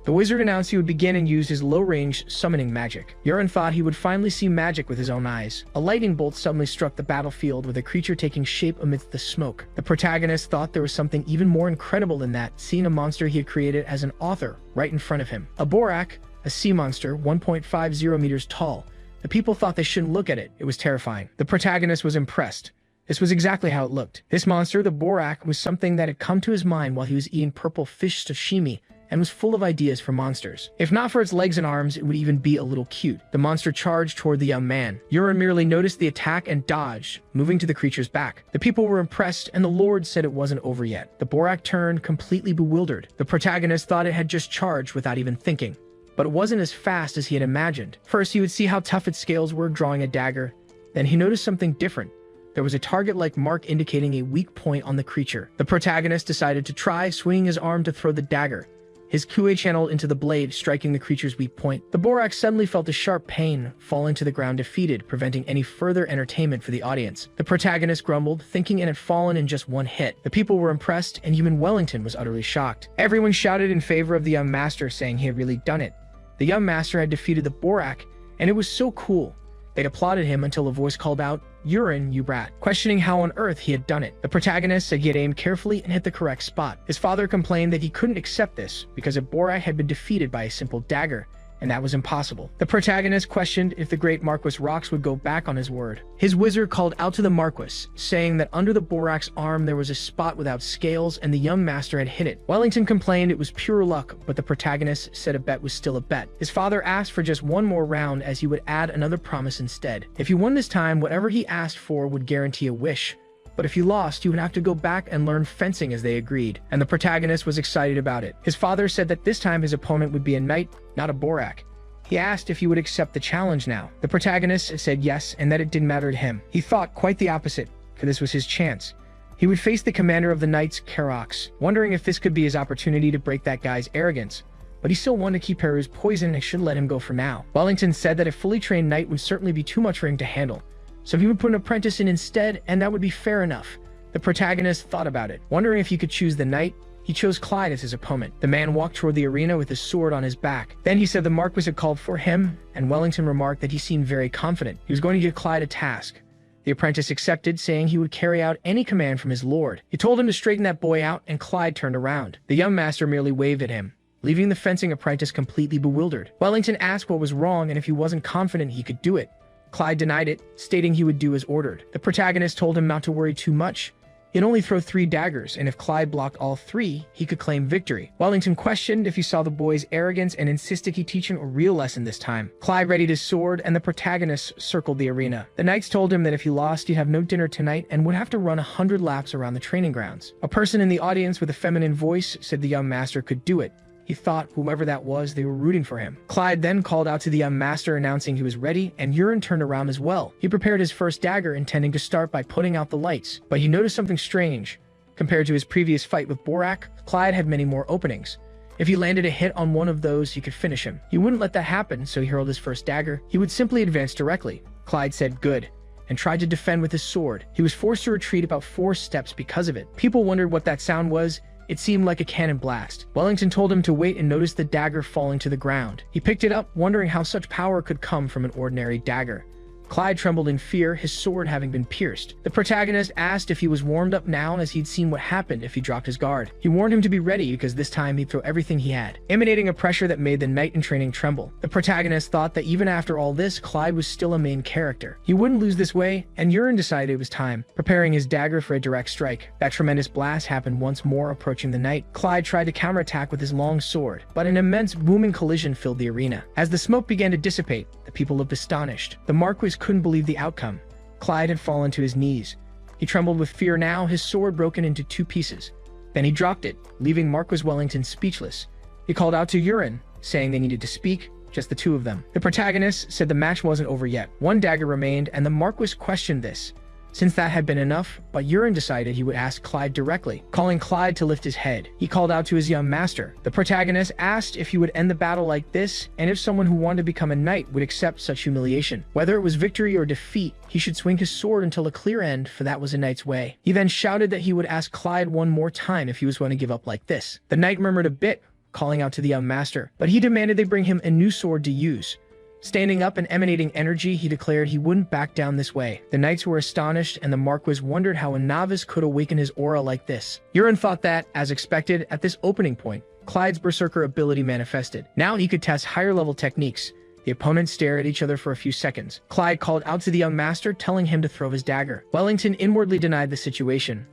The wizard announced he would begin and use his low-range summoning magic. Yurin thought he would finally see magic with his own eyes. A lightning bolt suddenly struck the battlefield, with a creature taking shape amidst the smoke. The protagonist thought there was something even more incredible than that, seeing a monster he had created as an author right in front of him. A Borak, a sea monster, 1.50 meters tall. The people thought they shouldn't look at it. It was terrifying. The protagonist was impressed. This was exactly how it looked. This monster, the Borak, was something that had come to his mind while he was eating purple fish sashimi and was full of ideas for monsters. If not for its legs and arms, it would even be a little cute. The monster charged toward the young man. Yurin merely noticed the attack and dodged, moving to the creature's back. The people were impressed, and the Lord said it wasn't over yet. The Borak turned, completely bewildered. The protagonist thought it had just charged without even thinking. But it wasn't as fast as he had imagined. First, he would see how tough its scales were, drawing a dagger. Then he noticed something different. There was a target-like mark indicating a weak point on the creature. The protagonist decided to try, swinging his arm to throw the dagger. His Kue channeled into the blade, striking the creature's weak point. The Borak suddenly felt a sharp pain, falling to the ground defeated, preventing any further entertainment for the audience. The protagonist grumbled, thinking it had fallen in just one hit. The people were impressed, and even Wellington was utterly shocked. Everyone shouted in favor of the young master, saying he had really done it. The young master had defeated the Borak, and it was so cool. They applauded him until a voice called out, "Yurin, you brat," questioning how on earth he had done it. The protagonist said he had aimed carefully and hit the correct spot. His father complained that he couldn't accept this because a Borak had been defeated by a simple dagger, and that was impossible. The protagonist questioned if the great Marquis Rox would go back on his word. His wizard called out to the Marquis, saying that under the Borak's arm there was a spot without scales and the young master had hit it. Wellington complained it was pure luck, but the protagonist said a bet was still a bet. His father asked for just one more round as he would add another promise instead. If he won this time, whatever he asked for would guarantee a wish. But if he lost, he would have to go back and learn fencing as they agreed, and the protagonist was excited about it. His father said that this time his opponent would be a knight, not a Borak. He asked if he would accept the challenge now. The protagonist said yes, and that it didn't matter to him. He thought quite the opposite, for this was his chance. He would face the commander of the knights, Karox, wondering if this could be his opportunity to break that guy's arrogance. But he still wanted to keep Peru's poison and should let him go for now. Wellington said that a fully trained knight would certainly be too much for him to handle, so he would put an apprentice in instead, and that would be fair enough. The protagonist thought about it, wondering if he could choose the knight. He chose Clyde as his opponent. The man walked toward the arena with his sword on his back. Then he said the Marquis had called for him, and Wellington remarked that he seemed very confident. He was going to give Clyde a task. The apprentice accepted, saying he would carry out any command from his lord. He told him to straighten that boy out, and Clyde turned around. The young master merely waved at him, leaving the fencing apprentice completely bewildered. Wellington asked what was wrong and if he wasn't confident he could do it. Clyde denied it, stating he would do as ordered. The protagonist told him not to worry too much. He'd only throw 3 daggers, and if Clyde blocked all 3, he could claim victory. Wellington questioned if he saw the boy's arrogance and insisted he teach him a real lesson this time. Clyde readied his sword, and the protagonist circled the arena. The knights told him that if he lost, he'd have no dinner tonight and would have to run 100 laps around the training grounds. A person in the audience with a feminine voice said the young master could do it. He thought whoever that was, they were rooting for him. Clyde then called out to the young master, announcing he was ready, and Yurin turned around as well. He prepared his first dagger, intending to start by putting out the lights, but he noticed something strange. Compared to his previous fight with Borak, Clyde had many more openings. If he landed a hit on one of those, he could finish him. He wouldn't let that happen, so he hurled his first dagger. He would simply advance directly. Clyde said good, and tried to defend with his sword. He was forced to retreat about 4 steps because of it. People wondered what that sound was. It seemed like a cannon blast. Wellington told him to wait and noticed the dagger falling to the ground. He picked it up, wondering how such power could come from an ordinary dagger. Clyde trembled in fear, his sword having been pierced. The protagonist asked if he was warmed up now, as he'd seen what happened if he dropped his guard. He warned him to be ready because this time he'd throw everything he had, emanating a pressure that made the knight in training tremble. The protagonist thought that even after all this, Clyde was still a main character. He wouldn't lose this way, and Yurin decided it was time, preparing his dagger for a direct strike. That tremendous blast happened once more, approaching the knight. Clyde tried to counterattack with his long sword, but an immense booming collision filled the arena. As the smoke began to dissipate, the people looked astonished. The Marquis couldn't believe the outcome. Clyde had fallen to his knees. He trembled with fear now, his sword broken into 2 pieces. Then he dropped it, leaving Marquis Wellington speechless. He called out to Yurin, saying they needed to speak, just the 2 of them. The protagonist said the match wasn't over yet. 1 dagger remained, and the Marquis questioned this, since that had been enough, but Yurin decided he would ask Clyde directly, calling Clyde to lift his head. He called out to his young master. The protagonist asked if he would end the battle like this, and if someone who wanted to become a knight would accept such humiliation. Whether it was victory or defeat, he should swing his sword until a clear end, for that was a knight's way. He then shouted that he would ask Clyde one more time if he was going to give up like this. The knight murmured a bit, calling out to the young master, but he demanded they bring him a new sword to use. Standing up and emanating energy, he declared he wouldn't back down this way. The knights were astonished, and the Marquis wondered how a novice could awaken his aura like this. Yurin thought that, as expected, at this opening point, Clyde's berserker ability manifested. Now he could test higher-level techniques. The opponents stared at each other for a few seconds. Clyde called out to the young master, telling him to throw his dagger. Wellington inwardly denied the situation.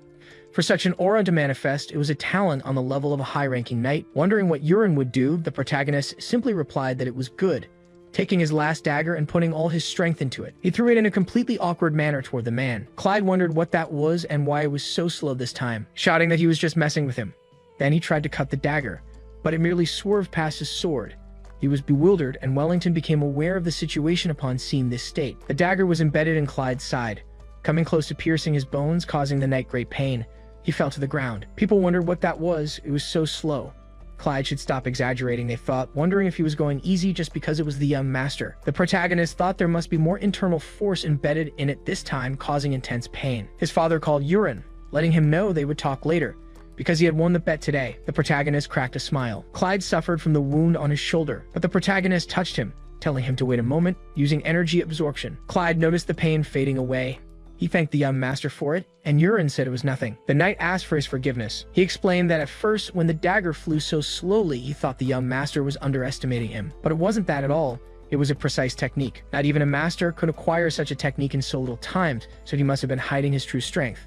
For such an aura to manifest, it was a talent on the level of a high-ranking knight. Wondering what Urien would do, the protagonist simply replied that it was good, taking his last dagger and putting all his strength into it. He threw it in a completely awkward manner toward the man. Clyde wondered what that was and why it was so slow this time, shouting that he was just messing with him. Then he tried to cut the dagger, but it merely swerved past his sword. He was bewildered, and Wellington became aware of the situation upon seeing this state. The dagger was embedded in Clyde's side, coming close to piercing his bones, causing the knight great pain. He fell to the ground. People wondered what that was. It was so slow. Clyde should stop exaggerating, they thought, wondering if he was going easy just because it was the young master. The protagonist thought there must be more internal force embedded in it this time, causing intense pain. His father called Urien, letting him know they would talk later, because he had won the bet today. The protagonist cracked a smile. Clyde suffered from the wound on his shoulder, but the protagonist touched him, telling him to wait a moment, using energy absorption. Clyde noticed the pain fading away. He thanked the young master for it, and Urien said it was nothing. The knight asked for his forgiveness. He explained that at first, when the dagger flew so slowly, he thought the young master was underestimating him. But it wasn't that at all. It was a precise technique. Not even a master could acquire such a technique in so little time, so he must have been hiding his true strength.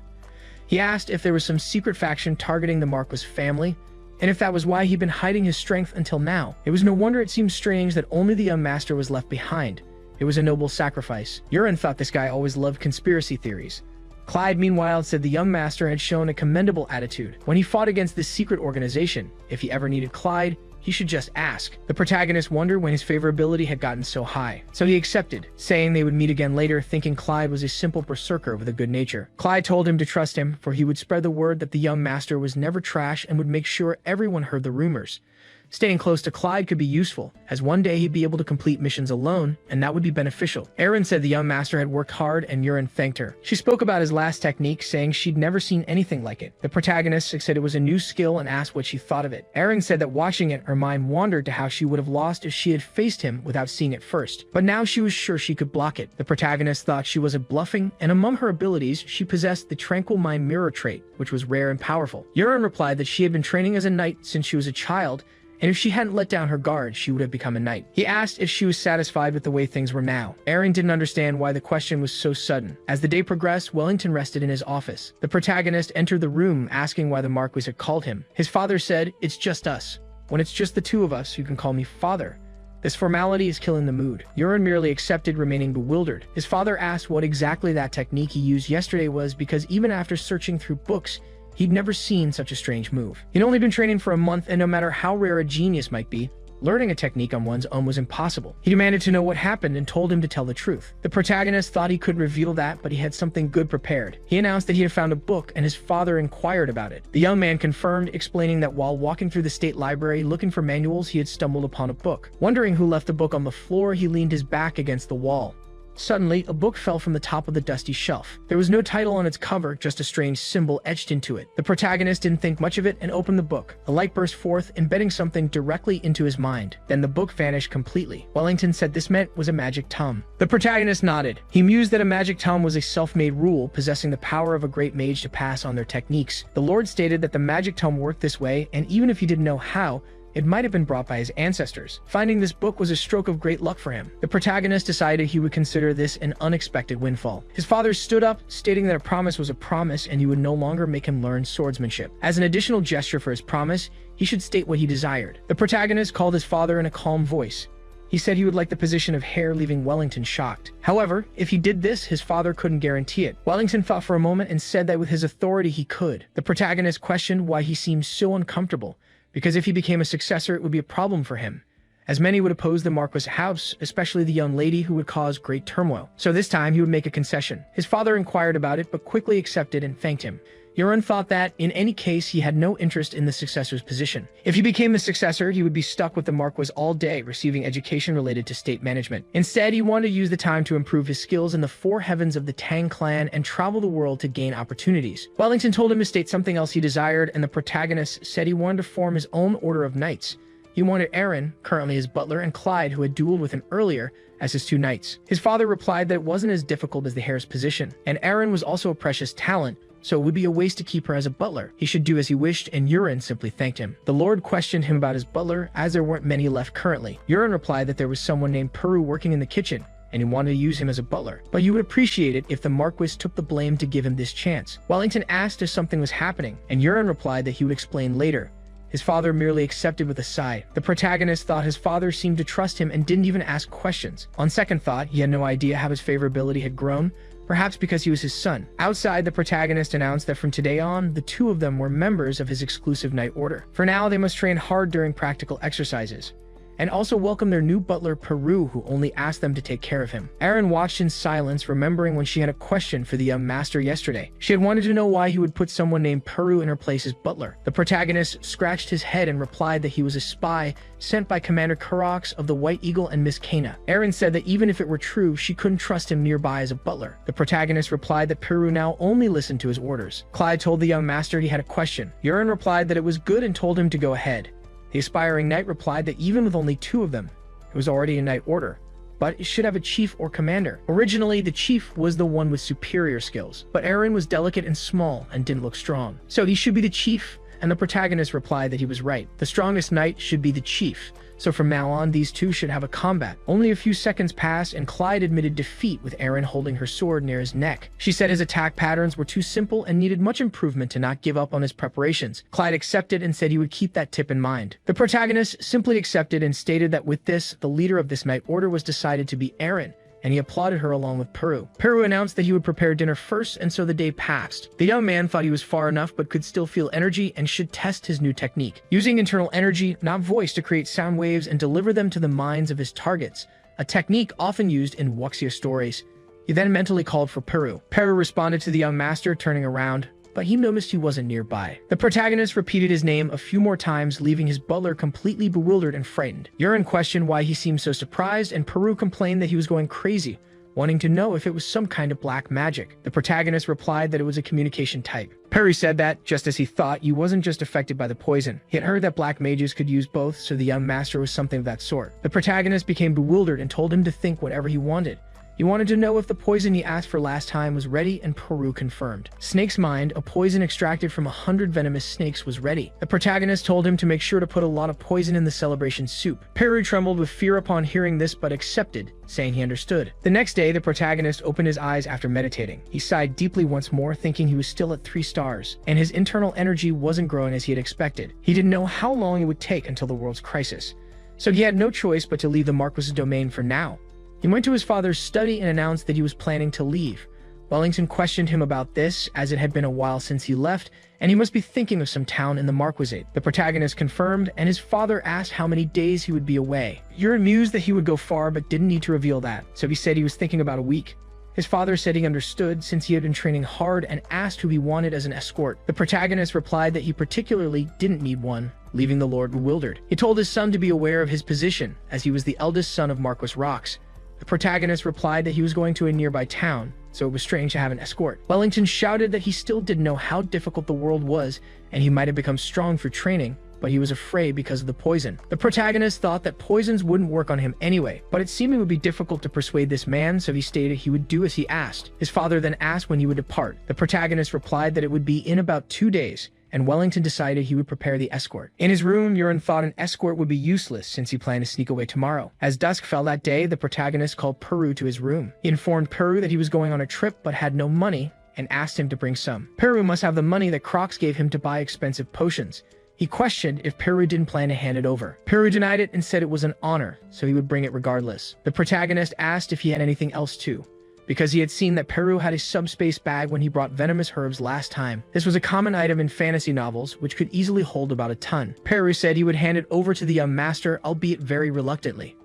He asked if there was some secret faction targeting the Marquis family, and if that was why he'd been hiding his strength until now. It was no wonder it seemed strange that only the young master was left behind. It was a noble sacrifice. Urien thought this guy always loved conspiracy theories. Clyde, meanwhile, said the young master had shown a commendable attitude. When he fought against this secret organization, if he ever needed Clyde, he should just ask. The protagonist wondered when his favorability had gotten so high, so he accepted, saying they would meet again later, thinking Clyde was a simple berserker with a good nature. Clyde told him to trust him, for he would spread the word that the young master was never trash and would make sure everyone heard the rumors. Staying close to Clyde could be useful, as one day he'd be able to complete missions alone, and that would be beneficial. Erin said the young master had worked hard, and Urien thanked her. She spoke about his last technique, saying she'd never seen anything like it. The protagonist said it was a new skill and asked what she thought of it. Erin said that watching it, her mind wandered to how she would have lost if she had faced him without seeing it first. But now she was sure she could block it. The protagonist thought she wasn't bluffing, and among her abilities, she possessed the Tranquil Mind Mirror trait, which was rare and powerful. Urien replied that she had been training as a knight since she was a child, and if she hadn't let down her guard, she would have become a knight. He asked if she was satisfied with the way things were now. Erin didn't understand why the question was so sudden. As the day progressed, Wellington rested in his office. The protagonist entered the room, asking why the Marquis had called him. His father said, "It's just us. When it's just the two of us, you can call me father. This formality is killing the mood." Urien merely accepted, remaining bewildered. His father asked what exactly that technique he used yesterday was, because even after searching through books, he'd never seen such a strange move. He'd only been training for a month, and no matter how rare a genius might be, learning a technique on one's own was impossible. He demanded to know what happened and told him to tell the truth. The protagonist thought he couldn't reveal that, but he had something good prepared. He announced that he had found a book, and his father inquired about it. The young man confirmed, explaining that while walking through the state library looking for manuals, he had stumbled upon a book. Wondering who left the book on the floor, he leaned his back against the wall. Suddenly, a book fell from the top of the dusty shelf. There was no title on its cover, just a strange symbol etched into it. The protagonist didn't think much of it and opened the book. A light burst forth, embedding something directly into his mind. Then the book vanished completely. Wellington said this meant was a magic tome. The protagonist nodded. He mused that a magic tome was a self-made rule, possessing the power of a great mage to pass on their techniques. The Lord stated that the magic tome worked this way, and even if he didn't know how, it might have been brought by his ancestors. Finding this book was a stroke of great luck for him. The protagonist decided he would consider this an unexpected windfall. His father stood up, stating that a promise was a promise and he would no longer make him learn swordsmanship. As an additional gesture for his promise, he should state what he desired. The protagonist called his father in a calm voice. He said he would like the position of heir, leaving Wellington shocked. However, if he did this, his father couldn't guarantee it. Wellington thought for a moment and said that with his authority he could. The protagonist questioned why he seemed so uncomfortable, because if he became a successor, it would be a problem for him, as many would oppose the Marquis house, especially the young lady, who would cause great turmoil. So this time he would make a concession. His father inquired about it, but quickly accepted and thanked him. Urien thought that, in any case, he had no interest in the successor's position. If he became the successor, he would be stuck with the Marquis all day, receiving education related to state management. Instead, he wanted to use the time to improve his skills in the four heavens of the Tang clan and travel the world to gain opportunities. Wellington told him to state something else he desired, and the protagonist said he wanted to form his own order of knights. He wanted Erin, currently his butler, and Clyde, who had dueled with him earlier, as his two knights. His father replied that it wasn't as difficult as the heir's position, and Erin was also a precious talent, so it would be a waste to keep her as a butler. He should do as he wished, and Urien simply thanked him. The Lord questioned him about his butler, as there weren't many left currently. Urien replied that there was someone named Peru working in the kitchen, and he wanted to use him as a butler, but you would appreciate it if the Marquis took the blame to give him this chance. Wellington asked if something was happening, and Urine replied that he would explain later. His father merely accepted with a sigh. The protagonist thought his father seemed to trust him and didn't even ask questions. On second thought, he had no idea how his favorability had grown, perhaps because he was his son. Outside, the protagonist announced that from today on, the two of them were members of his exclusive night order. For now, they must train hard during practical exercises, and also welcome their new butler Peru, who only asked them to take care of him. Aaron watched in silence, remembering when she had a question for the young master yesterday. She had wanted to know why he would put someone named Peru in her place as butler. The protagonist scratched his head and replied that he was a spy sent by Commander Kurox of the White Eagle and Miss Kana. Aaron said that even if it were true, she couldn't trust him nearby as a butler. The protagonist replied that Peru now only listened to his orders. Clyde told the young master he had a question. Urine replied that it was good and told him to go ahead. The aspiring knight replied that even with only two of them, it was already a knight order, but it should have a chief or commander. Originally, the chief was the one with superior skills, but Aaron was delicate and small and didn't look strong, so he should be the chief, and the protagonist replied that he was right. The strongest knight should be the chief, so from now on, these two should have a combat. Only a few seconds passed, and Clyde admitted defeat with Aaron holding her sword near his neck. She said his attack patterns were too simple and needed much improvement to not give up on his preparations. Clyde accepted and said he would keep that tip in mind. The protagonist simply accepted and stated that with this, the leader of this night order was decided to be Aaron, and he applauded her along with Peru. Peru announced that he would prepare dinner first, and so the day passed. The young man thought he was far enough but could still feel energy and should test his new technique. Using internal energy, not voice, to create sound waves and deliver them to the minds of his targets, a technique often used in wuxia stories. He then mentally called for Peru. Peru responded to the young master, turning around, but he noticed he wasn't nearby. The protagonist repeated his name a few more times, leaving his butler completely bewildered and frightened. Urine questioned why he seemed so surprised, and Peru complained that he was going crazy, wanting to know if it was some kind of black magic. The protagonist replied that it was a communication type. Perry said that, just as he thought, he wasn't just affected by the poison. He had heard that black mages could use both, so the young master was something of that sort. The protagonist became bewildered and told him to think whatever he wanted. He wanted to know if the poison he asked for last time was ready, and Peru confirmed. Snake's mind, a poison extracted from 100 venomous snakes, was ready. The protagonist told him to make sure to put a lot of poison in the celebration soup. Peru trembled with fear upon hearing this but accepted, saying he understood. The next day, the protagonist opened his eyes after meditating. He sighed deeply once more, thinking he was still at 3 stars, and his internal energy wasn't growing as he had expected. He didn't know how long it would take until the world's crisis, so he had no choice but to leave the Marquis's domain for now. He went to his father's study and announced that he was planning to leave. Wellington questioned him about this, as it had been a while since he left, and he must be thinking of some town in the Marquisate. The protagonist confirmed, and his father asked how many days he would be away. Urine mused that he would go far but didn't need to reveal that, so he said he was thinking about a week. His father said he understood, since he had been training hard, and asked who he wanted as an escort. The protagonist replied that he particularly didn't need one, leaving the lord bewildered. He told his son to be aware of his position, as he was the eldest son of Marquis Rox. The protagonist replied that he was going to a nearby town, so it was strange to have an escort. Wellington shouted that he still didn't know how difficult the world was, and he might have become strong for training, but he was afraid because of the poison. The protagonist thought that poisons wouldn't work on him anyway, but it seemed it would be difficult to persuade this man, so he stated he would do as he asked. His father then asked when he would depart. The protagonist replied that it would be in about 2 days, and Wellington decided he would prepare the escort. In his room, Urine thought an escort would be useless since he planned to sneak away tomorrow. As dusk fell that day, the protagonist called Peru to his room. He informed Peru that he was going on a trip but had no money, and asked him to bring some. Peru must have the money that Crocs gave him to buy expensive potions. He questioned if Peru didn't plan to hand it over. Peru denied it and said it was an honor, so he would bring it regardless. The protagonist asked if he had anything else too, because he had seen that Peru had a subspace bag when he brought venomous herbs last time. This was a common item in fantasy novels, which could easily hold about a ton. Peru said he would hand it over to the young master, albeit very reluctantly.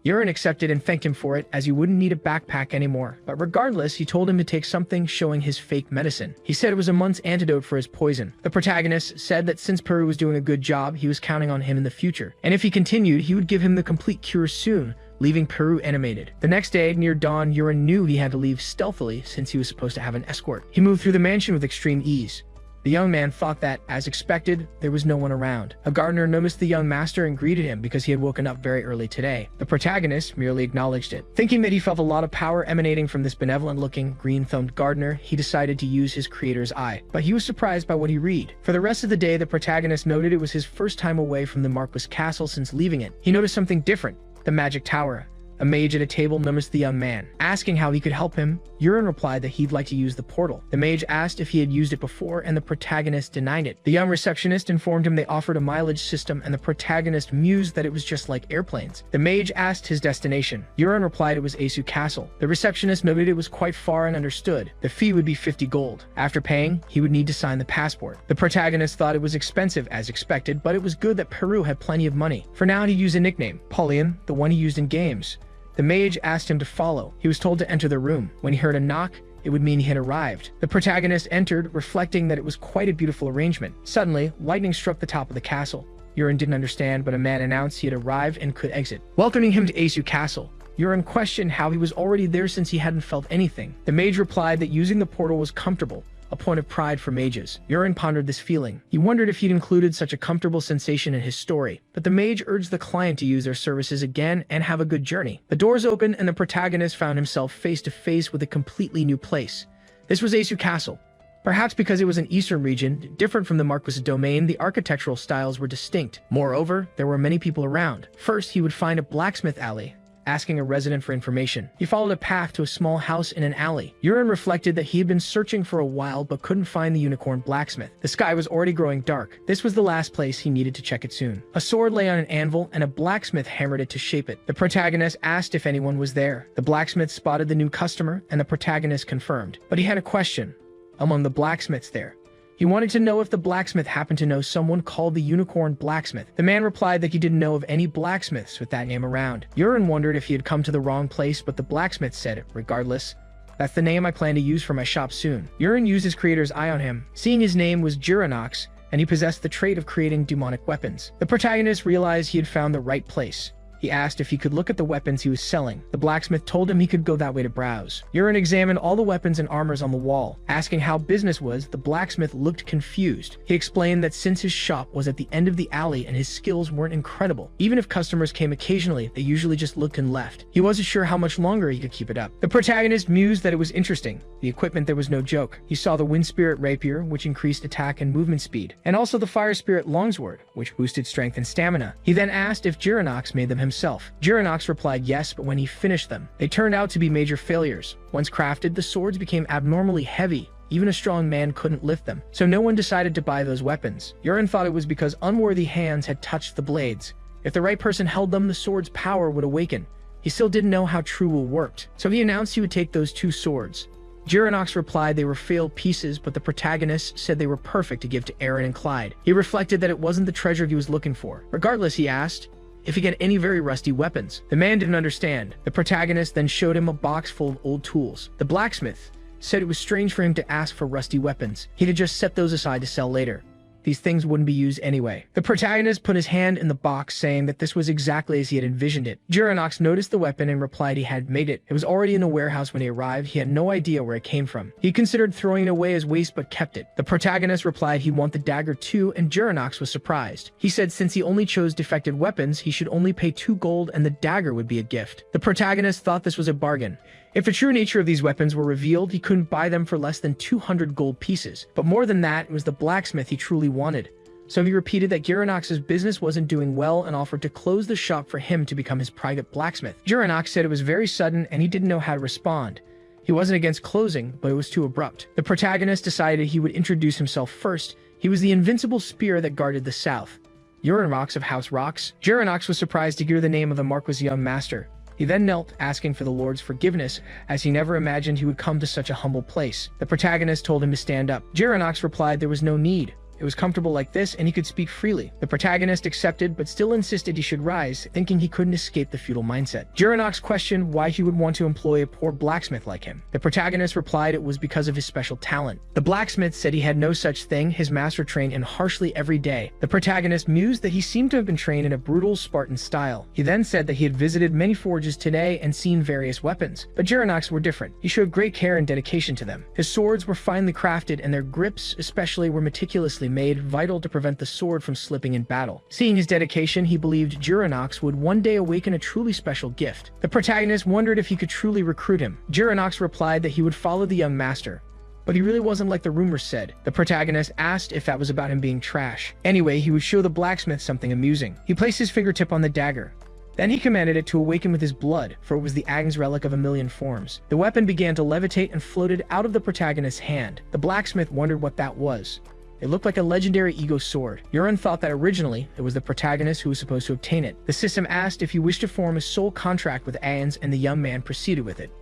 Urine accepted and thanked him for it, as he wouldn't need a backpack anymore. But regardless, he told him to take something showing his fake medicine. He said it was a month's antidote for his poison. The protagonist said that since Peru was doing a good job, he was counting on him in the future, and if he continued, he would give him the complete cure soon, leaving Peru animated. The next day, near dawn, Urine knew he had to leave stealthily since he was supposed to have an escort. He moved through the mansion with extreme ease. The young man thought that, as expected, there was no one around. A gardener noticed the young master and greeted him because he had woken up very early today. The protagonist merely acknowledged it. Thinking that he felt a lot of power emanating from this benevolent-looking, green-thumbed gardener, he decided to use his creator's eye. But he was surprised by what he read. For the rest of the day, the protagonist noted it was his first time away from the Marquis castle since leaving it. He noticed something different: the magic tower. A mage at a table noticed the young man. Asking how he could help him, Yurin replied that he'd like to use the portal. The mage asked if he had used it before, and the protagonist denied it. The young receptionist informed him they offered a mileage system, and the protagonist mused that it was just like airplanes. The mage asked his destination. Yurin replied it was Asu Castle. The receptionist noted it was quite far and understood. The fee would be 50 gold. After paying, he would need to sign the passport. The protagonist thought it was expensive as expected, but it was good that Peru had plenty of money. For now, he'd use a nickname, Paulian, the one he used in games. The mage asked him to follow. He was told to enter the room. When he heard a knock, it would mean he had arrived. The protagonist entered, reflecting that it was quite a beautiful arrangement. Suddenly, lightning struck the top of the castle. Yurin didn't understand, but a man announced he had arrived and could exit, welcoming him to Asu Castle. Yurin questioned how he was already there since he hadn't felt anything. The mage replied that using the portal was comfortable, a point of pride for mages. Yurin pondered this feeling. He wondered if he'd included such a comfortable sensation in his story, but the mage urged the client to use their services again and have a good journey. The doors opened and the protagonist found himself face to face with a completely new place. This was Asu Castle. Perhaps because it was an eastern region, different from the Marquis' domain, the architectural styles were distinct. Moreover, there were many people around. First, he would find a blacksmith alley, asking a resident for information. He followed a path to a small house in an alley. Yurin reflected that he had been searching for a while but couldn't find the unicorn blacksmith. The sky was already growing dark. This was the last place he needed to check it soon. A sword lay on an anvil and a blacksmith hammered it to shape it. The protagonist asked if anyone was there. The blacksmith spotted the new customer and the protagonist confirmed. But he had a question. Among the blacksmiths there, he wanted to know if the blacksmith happened to know someone called the Unicorn Blacksmith. The man replied that he didn't know of any blacksmiths with that name around. Yurin wondered if he had come to the wrong place, but the blacksmith said, regardless, that's the name I plan to use for my shop soon. Yurin used his creator's eye on him, seeing his name was Jiranox, and he possessed the trait of creating demonic weapons. The protagonist realized he had found the right place. He asked if he could look at the weapons he was selling. The blacksmith told him he could go that way to browse. Yurin examined all the weapons and armors on the wall. Asking how business was, the blacksmith looked confused. He explained that since his shop was at the end of the alley and his skills weren't incredible, even if customers came occasionally, they usually just looked and left. He wasn't sure how much longer he could keep it up. The protagonist mused that it was interesting. The equipment there was no joke. He saw the Wind Spirit Rapier, which increased attack and movement speed, and also the Fire Spirit Longsword, which boosted strength and stamina. He then asked if Jiranox made them himself. Jiranox replied yes, but when he finished them, they turned out to be major failures. Once crafted, the swords became abnormally heavy. Even a strong man couldn't lift them, so no one decided to buy those weapons. Yurin thought it was because unworthy hands had touched the blades. If the right person held them, the sword's power would awaken. He still didn't know how true will worked, so he announced he would take those two swords. Jiranox replied they were failed pieces, but the protagonist said they were perfect to give to Aaron and Clyde. He reflected that it wasn't the treasure he was looking for. Regardless, he asked if he got any very rusty weapons. The man didn't understand. The protagonist then showed him a box full of old tools. The blacksmith said it was strange for him to ask for rusty weapons. He had just set those aside to sell later. These things wouldn't be used anyway. The protagonist put his hand in the box, saying that this was exactly as he had envisioned it. Jiranox noticed the weapon and replied he had made it. It was already in a warehouse when he arrived. He had no idea where it came from. He considered throwing it away as waste but kept it. The protagonist replied he'd want the dagger too, and Jiranox was surprised. He said since he only chose defective weapons, he should only pay 2 gold and the dagger would be a gift. The protagonist thought this was a bargain. If the true nature of these weapons were revealed, he couldn't buy them for less than 200 gold pieces. But more than that, it was the blacksmith he truly wanted. So he repeated that Jiranox's business wasn't doing well and offered to close the shop for him to become his private blacksmith. Jiranox said it was very sudden and he didn't know how to respond. He wasn't against closing, but it was too abrupt. The protagonist decided he would introduce himself first. He was the invincible spear that guarded the south. Jiranox of House Rocks. Jiranox was surprised to hear the name of the Marquis' young master. He then knelt, asking for the Lord's forgiveness, as he never imagined he would come to such a humble place. The protagonist told him to stand up. Jiranox replied there was no need. It was comfortable like this, and he could speak freely. The protagonist accepted, but still insisted he should rise, thinking he couldn't escape the feudal mindset. Jiranox questioned why he would want to employ a poor blacksmith like him. The protagonist replied it was because of his special talent. The blacksmith said he had no such thing. His master trained him harshly every day. The protagonist mused that he seemed to have been trained in a brutal Spartan style. He then said that he had visited many forges today and seen various weapons, but Jiranox were different. He showed great care and dedication to them. His swords were finely crafted, and their grips especially were meticulously made, vital to prevent the sword from slipping in battle. Seeing his dedication, he believed Jiranox would one day awaken a truly special gift. The protagonist wondered if he could truly recruit him. Jiranox replied that he would follow the young master, but he really wasn't like the rumors said. The protagonist asked if that was about him being trash. Anyway, he would show the blacksmith something amusing. He placed his fingertip on the dagger. Then he commanded it to awaken with his blood, for it was the Agnes relic of a million forms. The weapon began to levitate and floated out of the protagonist's hand. The blacksmith wondered what that was. It looked like a legendary ego sword. Yurin thought that originally it was the protagonist who was supposed to obtain it. The system asked if he wished to form a soul contract with Aans, and the young man proceeded with it.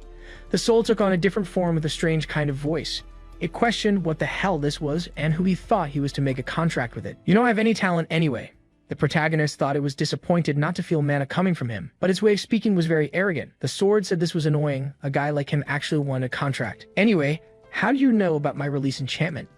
The soul took on a different form with a strange kind of voice. It questioned what the hell this was and who he thought he was to make a contract with it. "You don't have any talent anyway." The protagonist thought it was disappointed not to feel mana coming from him, but his way of speaking was very arrogant. The sword said this was annoying. A guy like him actually wanted a contract. "Anyway, how do you know about my release enchantment?"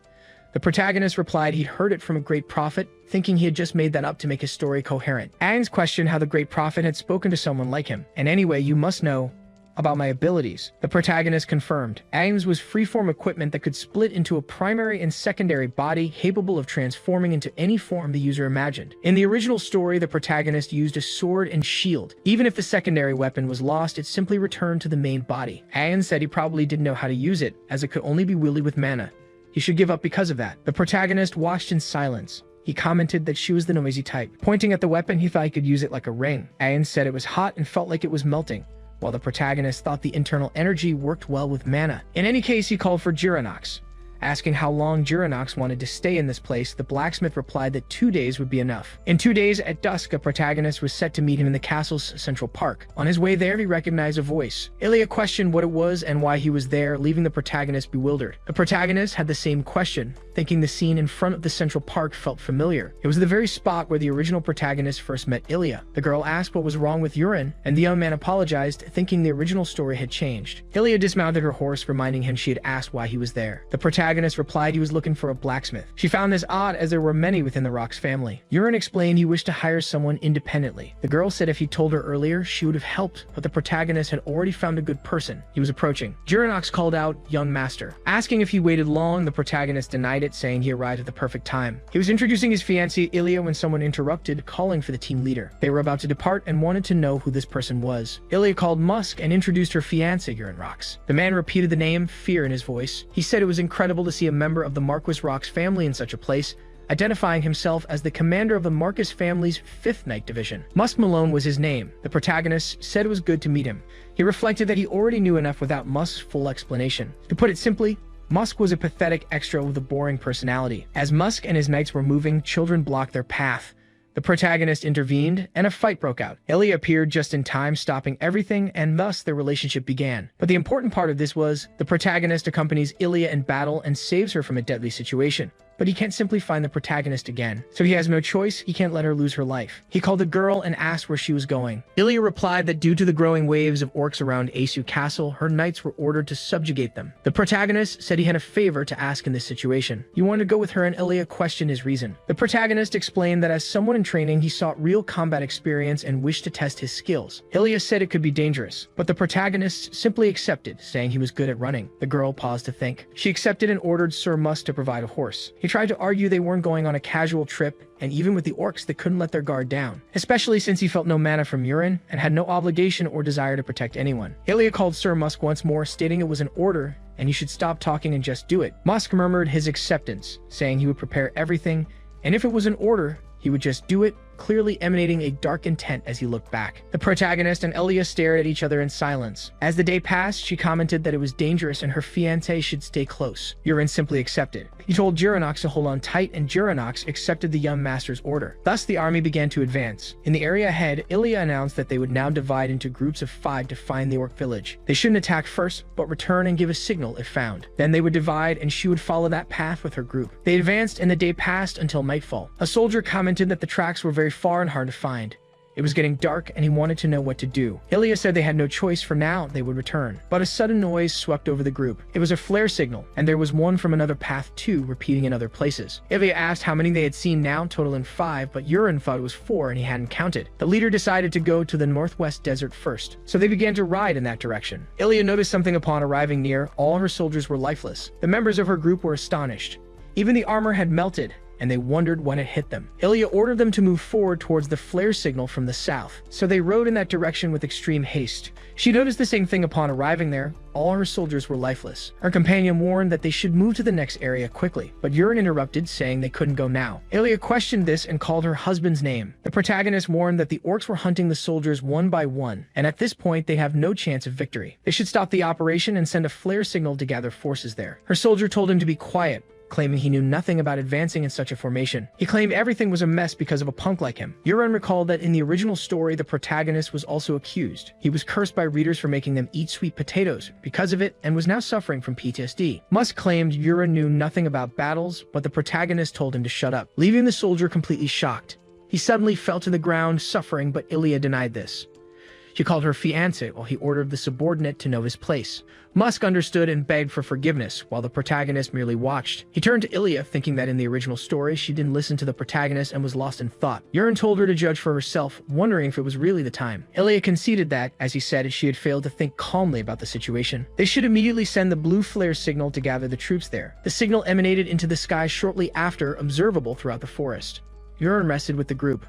The protagonist replied he'd heard it from a great prophet, thinking he had just made that up to make his story coherent. Aang's questioned how the great prophet had spoken to someone like him. "And anyway, you must know about my abilities." The protagonist confirmed. Aang's was freeform equipment that could split into a primary and secondary body capable of transforming into any form the user imagined. In the original story, the protagonist used a sword and shield. Even if the secondary weapon was lost, it simply returned to the main body. Aang said he probably didn't know how to use it, as it could only be wielded with mana. He should give up because of that. The protagonist watched in silence. He commented that she was the noisy type. Pointing at the weapon, he thought he could use it like a ring. Aang said it was hot and felt like it was melting, while the protagonist thought the internal energy worked well with mana. In any case, he called for Jiranox. Asking how long Jiranox wanted to stay in this place, the blacksmith replied that 2 days would be enough. In 2 days at dusk, a protagonist was set to meet him in the castle's central park. On his way there, he recognized a voice. Ilya questioned what it was and why he was there, leaving the protagonist bewildered. The protagonist had the same question, thinking the scene in front of the central park felt familiar. It was the very spot where the original protagonist first met Ilya. The girl asked what was wrong with Yurin, and the young man apologized, thinking the original story had changed. Ilya dismounted her horse, reminding him she had asked why he was there. The protagonist replied he was looking for a blacksmith. She found this odd, as there were many within the Rock's family. Yurin explained he wished to hire someone independently. The girl said if he told her earlier, she would have helped, but the protagonist had already found a good person. He was approaching. Jiranox called out, "Young master." Asking if he waited long, the protagonist denied it, saying he arrived at the perfect time. He was introducing his fiancée Ilya when someone interrupted, calling for the team leader. They were about to depart and wanted to know who this person was. Ilya called Musk and introduced her fiancé, Jiranox. The man repeated the name, fear in his voice. He said it was incredible to see a member of the Marquis Rock's family in such a place, identifying himself as the commander of the Marcus family's 5th Night Division. Musk Malone was his name. The protagonist said it was good to meet him. He reflected that he already knew enough without Musk's full explanation. To put it simply, Musk was a pathetic extra with a boring personality. As Musk and his knights were moving, children blocked their path. The protagonist intervened, and a fight broke out. Ilya appeared just in time, stopping everything, and thus their relationship began. But the important part of this was, the protagonist accompanies Ilya in battle and saves her from a deadly situation. But he can't simply find the protagonist again. So he has no choice, he can't let her lose her life. He called the girl and asked where she was going. Ilya replied that due to the growing waves of orcs around Asu Castle, her knights were ordered to subjugate them. The protagonist said he had a favor to ask in this situation. He wanted to go with her, and Ilya questioned his reason. The protagonist explained that as someone in training, he sought real combat experience and wished to test his skills. Ilya said it could be dangerous, but the protagonist simply accepted, saying he was good at running. The girl paused to think. She accepted and ordered Sir Musk to provide a horse. He tried to argue they weren't going on a casual trip, and even with the orcs, they couldn't let their guard down, especially since he felt no mana from Yurin and had no obligation or desire to protect anyone. Ilya called Sir Musk once more, stating it was an order and he should stop talking and just do it. Musk murmured his acceptance, saying he would prepare everything, and if it was an order, he would just do it, clearly emanating a dark intent as he looked back. The protagonist and Ilya stared at each other in silence. As the day passed, she commented that it was dangerous and her fiancé should stay close. Yurin simply accepted. He told Jiranox to hold on tight, and Jiranox accepted the young master's order. Thus, the army began to advance. In the area ahead, Ilya announced that they would now divide into groups of 5 to find the orc village. They shouldn't attack first, but return and give a signal if found. Then they would divide, and she would follow that path with her group. They advanced, and the day passed until nightfall. A soldier commented that the tracks were very far and hard to find. It was getting dark, and he wanted to know what to do. Ilya said they had no choice. For now, they would return. But a sudden noise swept over the group. It was a flare signal, and there was one from another path too, repeating in other places. Ilya asked how many they had seen now, totaling 5, but Yurin thought it was 4 and he hadn't counted. The leader decided to go to the northwest desert first, so they began to ride in that direction. Ilya noticed something upon arriving near. All her soldiers were lifeless. The members of her group were astonished. Even the armor had melted, and they wondered when it hit them. Ilya ordered them to move forward towards the flare signal from the south, so they rode in that direction with extreme haste. She noticed the same thing upon arriving there. All her soldiers were lifeless. Her companion warned that they should move to the next area quickly, but Yurin interrupted, saying they couldn't go now. Ilya questioned this and called her husband's name. The protagonist warned that the orcs were hunting the soldiers one by one, and at this point they have no chance of victory. They should stop the operation and send a flare signal to gather forces there. Her soldier told him to be quiet, claiming he knew nothing about advancing in such a formation. He claimed everything was a mess because of a punk like him. Yurin recalled that in the original story, the protagonist was also accused. He was cursed by readers for making them eat sweet potatoes because of it and was now suffering from PTSD. Musk claimed Yurin knew nothing about battles, but the protagonist told him to shut up, leaving the soldier completely shocked. He suddenly fell to the ground, suffering, but Ilya denied this. She called her fiancé while he ordered the subordinate to know his place. Musk understood and begged for forgiveness, while the protagonist merely watched. He turned to Ilya, thinking that in the original story, she didn't listen to the protagonist and was lost in thought. Yurin told her to judge for herself, wondering if it was really the time. Ilya conceded that, as he said, she had failed to think calmly about the situation. They should immediately send the blue flare signal to gather the troops there. The signal emanated into the sky shortly after, observable throughout the forest. Yurin rested with the group.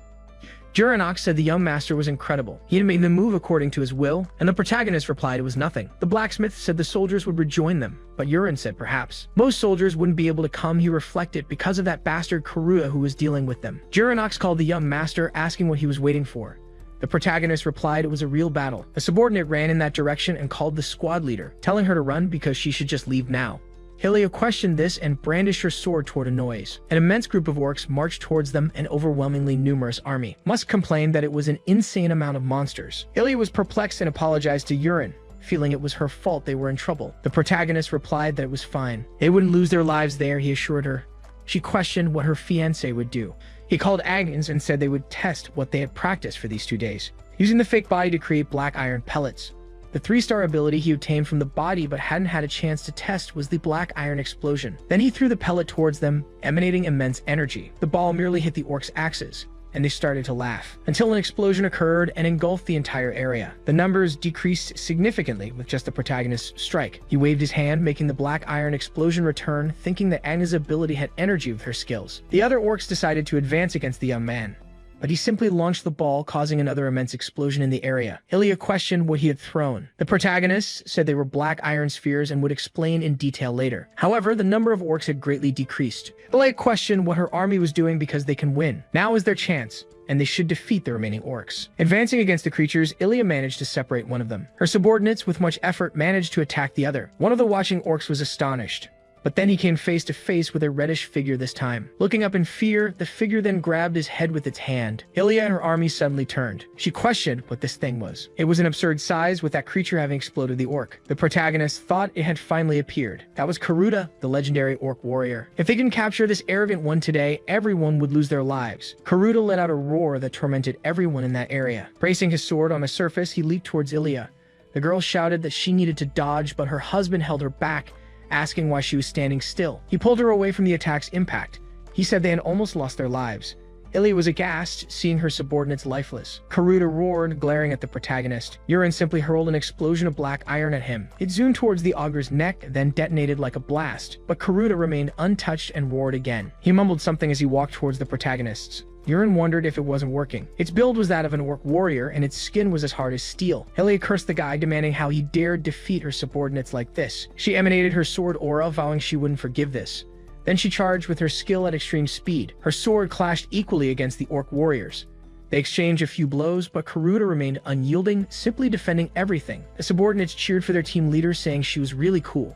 Juranox said the young master was incredible. He had made them move according to his will, and the protagonist replied it was nothing. The blacksmith said the soldiers would rejoin them, but Yurin said perhaps. Most soldiers wouldn't be able to come, he reflected, because of that bastard Karuta who was dealing with them. Juranox called the young master, asking what he was waiting for. The protagonist replied it was a real battle. A subordinate ran in that direction and called the squad leader, telling her to run because she should just leave now. Ilya questioned this and brandished her sword toward a noise. An immense group of orcs marched towards them, an overwhelmingly numerous army. Musk complained that it was an insane amount of monsters. Ilya was perplexed and apologized to Yurin, feeling it was her fault they were in trouble. The protagonist replied that it was fine. They wouldn't lose their lives there, he assured her. She questioned what her fiancé would do. He called Awakens and said they would test what they had practiced for these 2 days, using the fake body to create black iron pellets. The 3-star ability he obtained from the body but hadn't had a chance to test was the black iron explosion. Then he threw the pellet towards them, emanating immense energy. The ball merely hit the orcs' axes, and they started to laugh, until an explosion occurred and engulfed the entire area. The numbers decreased significantly with just the protagonist's strike. He waved his hand, making the black iron explosion return, thinking that Agnes' ability had energy with her skills. The other orcs decided to advance against the young man, but he simply launched the ball, causing another immense explosion in the area. Ilya questioned what he had thrown. The protagonist said they were black iron spheres and would explain in detail later. However, the number of orcs had greatly decreased. Ilya questioned what her army was doing because they can win. Now is their chance, and they should defeat the remaining orcs. Advancing against the creatures, Ilya managed to separate one of them. Her subordinates, with much effort, managed to attack the other. One of the watching orcs was astonished, but then he came face to face with a reddish figure this time. Looking up in fear, the figure then grabbed his head with its hand. Ilya and her army suddenly turned. She questioned what this thing was. It was an absurd size, with that creature having exploded the orc. The protagonist thought it had finally appeared. That was Karuta, the legendary orc warrior. If they didn't capture this arrogant one today, everyone would lose their lives. Karuta let out a roar that tormented everyone in that area. Bracing his sword on the surface, he leaped towards Ilya. The girl shouted that she needed to dodge, but her husband held her back, asking why she was standing still. He pulled her away from the attack's impact. He said they had almost lost their lives. Ilya was aghast, seeing her subordinates lifeless. Karuta roared, glaring at the protagonist. Yurin simply hurled an explosion of black iron at him. It zoomed towards the ogre's neck, then detonated like a blast, but Karuta remained untouched and roared again. He mumbled something as he walked towards the protagonists. Yurin wondered if it wasn't working. Its build was that of an orc warrior, and its skin was as hard as steel. Ilya cursed the guy, demanding how he dared defeat her subordinates like this. She emanated her sword aura, vowing she wouldn't forgive this. Then she charged with her skill at extreme speed. Her sword clashed equally against the orc warriors. They exchanged a few blows, but Karuta remained unyielding, simply defending everything. The subordinates cheered for their team leader, saying she was really cool.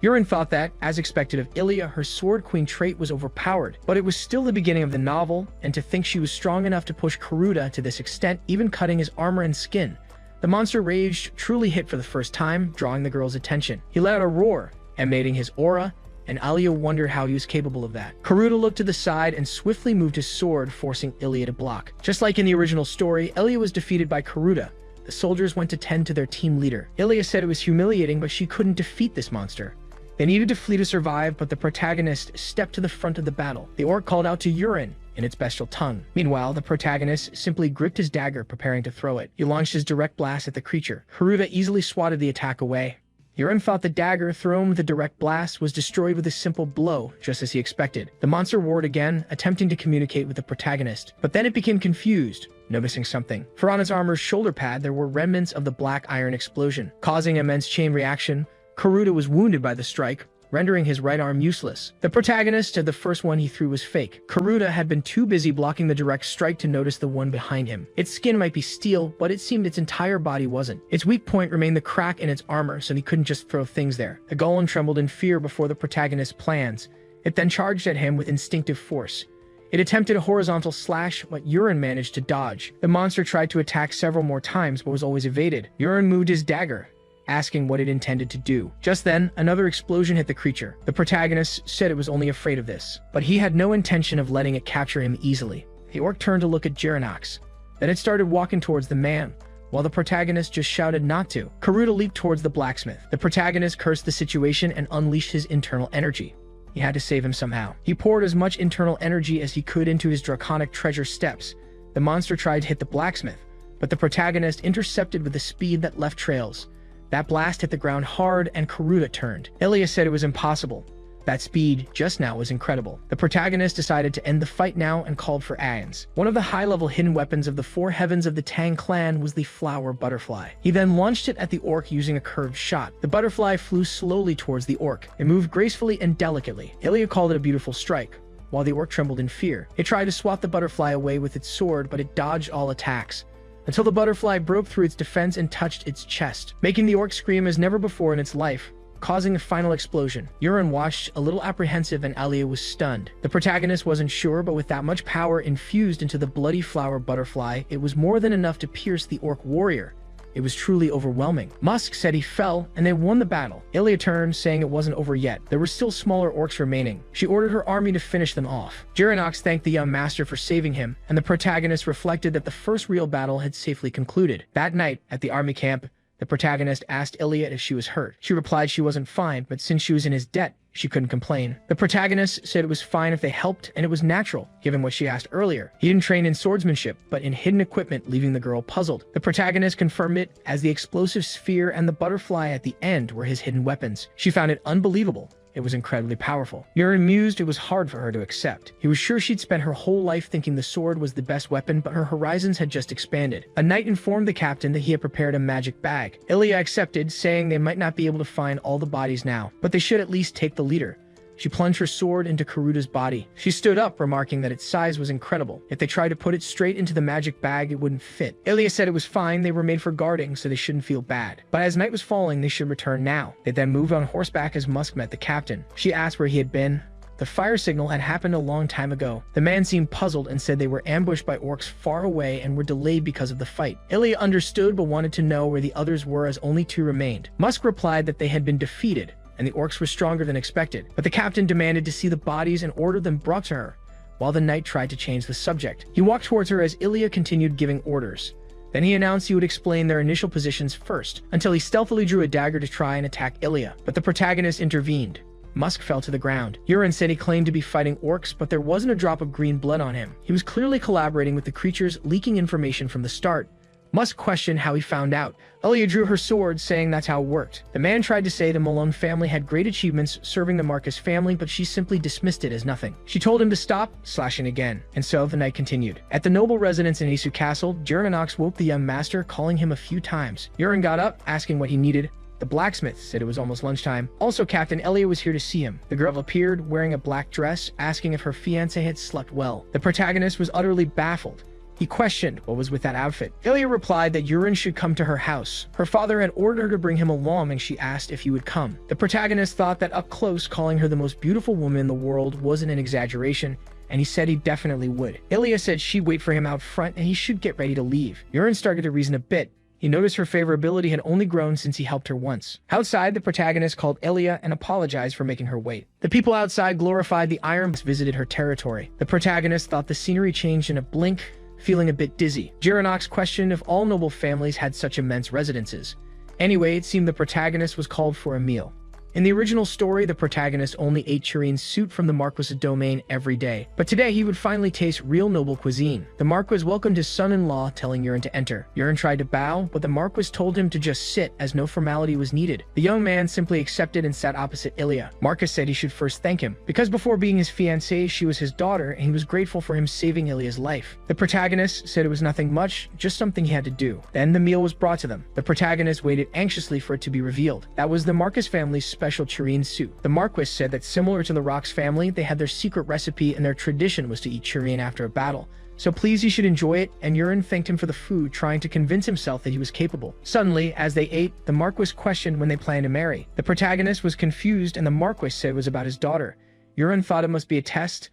Yurin thought that, as expected of Ilya, her Sword Queen trait was overpowered, but it was still the beginning of the novel, and to think she was strong enough to push Karuta to this extent, even cutting his armor and skin. The monster raged, truly hit for the first time, drawing the girl's attention. He let out a roar, emanating his aura, and Ilya wondered how he was capable of that. Karuta looked to the side and swiftly moved his sword, forcing Ilya to block. Just like in the original story, Ilya was defeated by Karuta. The soldiers went to tend to their team leader. Ilya said it was humiliating, but she couldn't defeat this monster. They needed to flee to survive, but the protagonist stepped to the front of the battle. The orc called out to Yurin in its bestial tongue. Meanwhile, the protagonist simply gripped his dagger, preparing to throw it. He launched his direct blast at the creature. Karuta easily swatted the attack away. Yurin thought the dagger, thrown with a direct blast, was destroyed with a simple blow, just as he expected. The monster roared again, attempting to communicate with the protagonist, but then it became confused, noticing something. For on its armor's shoulder pad, there were remnants of the black iron explosion. Causing immense chain reaction, Karuta was wounded by the strike, rendering his right arm useless. The protagonist said the first one he threw was fake. Karuta had been too busy blocking the direct strike to notice the one behind him. Its skin might be steel, but it seemed its entire body wasn't. Its weak point remained the crack in its armor, so he couldn't just throw things there. The golem trembled in fear before the protagonist's plans. It then charged at him with instinctive force. It attempted a horizontal slash, but Yurin managed to dodge. The monster tried to attack several more times, but was always evaded. Yurin moved his dagger, asking what it intended to do. Just then, another explosion hit the creature. The protagonist said it was only afraid of this, but he had no intention of letting it capture him easily. The orc turned to look at Jiranox. Then it started walking towards the man, while the protagonist just shouted not to. Karuta leaped towards the blacksmith. The protagonist cursed the situation and unleashed his internal energy. He had to save him somehow. He poured as much internal energy as he could into his draconic treasure steps. The monster tried to hit the blacksmith, but the protagonist intercepted with a speed that left trails. That blast hit the ground hard, and Karuta turned. Ilya said it was impossible. That speed just now was incredible. The protagonist decided to end the fight now and called for Awakens. One of the high-level hidden weapons of the four heavens of the Tang clan was the flower butterfly. He then launched it at the orc using a curved shot. The butterfly flew slowly towards the orc. It moved gracefully and delicately. Ilya called it a beautiful strike, while the orc trembled in fear. It tried to swat the butterfly away with its sword, but it dodged all attacks, until the butterfly broke through its defense and touched its chest, making the orc scream as never before in its life, causing a final explosion. Yurin watched, a little apprehensive, and Alia was stunned. The protagonist wasn't sure, but with that much power infused into the bloody flower butterfly, it was more than enough to pierce the orc warrior. It was truly overwhelming. Musk said he fell, and they won the battle. Ilya turned, saying it wasn't over yet. There were still smaller orcs remaining. She ordered her army to finish them off. Jiranox thanked the young master for saving him, and the protagonist reflected that the first real battle had safely concluded. That night, at the army camp, the protagonist asked Ilya if she was hurt. She replied she wasn't fine, but since she was in his debt, she couldn't complain. The protagonist said it was fine if they helped, and it was natural, given what she asked earlier. He didn't train in swordsmanship, but in hidden equipment, leaving the girl puzzled. The protagonist confirmed it, as the explosive sphere and the butterfly at the end were his hidden weapons. She found it unbelievable. It was incredibly powerful. Yurin mused it was hard for her to accept. He was sure she'd spent her whole life thinking the sword was the best weapon, but her horizons had just expanded. A knight informed the captain that he had prepared a magic bag. Ilya accepted, saying they might not be able to find all the bodies now, but they should at least take the leader. She plunged her sword into Karuta's body. She stood up, remarking that its size was incredible. If they tried to put it straight into the magic bag, it wouldn't fit. Ilya said it was fine, they were made for guarding, so they shouldn't feel bad. But as night was falling, they should return now. They then moved on horseback as Musk met the captain. She asked where he had been. The fire signal had happened a long time ago. The man seemed puzzled and said they were ambushed by orcs far away and were delayed because of the fight. Ilya understood but wanted to know where the others were, as only two remained. Musk replied that they had been defeated, and the orcs were stronger than expected. But the captain demanded to see the bodies and ordered them brought to her, while the knight tried to change the subject. He walked towards her as Ilya continued giving orders. Then he announced he would explain their initial positions first, until he stealthily drew a dagger to try and attack Ilya. But the protagonist intervened. Musk fell to the ground. Yurin said he claimed to be fighting orcs, but there wasn't a drop of green blood on him. He was clearly collaborating with the creatures, leaking information from the start. Musk questioned how he found out. Ilya drew her sword, saying that's how it worked. The man tried to say the Malone family had great achievements serving the Marcus family, but she simply dismissed it as nothing. She told him to stop, slashing again, and so the night continued. At the noble residence in Isu Castle, Jiranox woke the young master, calling him a few times. Yurin got up, asking what he needed. The blacksmith said it was almost lunchtime. Also, Captain Ilya was here to see him. The girl appeared, wearing a black dress, asking if her fiancé had slept well. The protagonist was utterly baffled. He questioned what was with that outfit. Ilya replied that Yurin should come to her house. Her father had ordered her to bring him along, and she asked if he would come. The protagonist thought that up close, calling her the most beautiful woman in the world wasn't an exaggeration, and he said he definitely would. Ilya said she'd wait for him out front, and he should get ready to leave. Yurin started to reason a bit. He noticed her favorability had only grown since he helped her once. Outside, the protagonist called Ilya and apologized for making her wait. The people outside glorified the Irons visited her territory. The protagonist thought the scenery changed in a blink, feeling a bit dizzy. Jiranox questioned if all noble families had such immense residences. Anyway, it seemed the protagonist was called for a meal. In the original story, the protagonist only ate Chirine's suit from the Marquis's domain every day, but today he would finally taste real noble cuisine. The Marquis welcomed his son-in-law, telling Yurin to enter. Yurin tried to bow, but the Marquis told him to just sit as no formality was needed. The young man simply accepted and sat opposite Ilya. Marquis said he should first thank him, because before being his fiancée, she was his daughter, and he was grateful for him saving Ilya's life. The protagonist said it was nothing much, just something he had to do. Then the meal was brought to them. The protagonist waited anxiously for it to be revealed. That was the Marquis family's special Chirine soup. The Marquis said that similar to the Rock's family, they had their secret recipe and their tradition was to eat Chirine after a battle. So please, he should enjoy it, and Yurin thanked him for the food, trying to convince himself that he was capable. Suddenly, as they ate, the Marquis questioned when they planned to marry. The protagonist was confused, and the Marquis said it was about his daughter. Yurin thought it must be a test.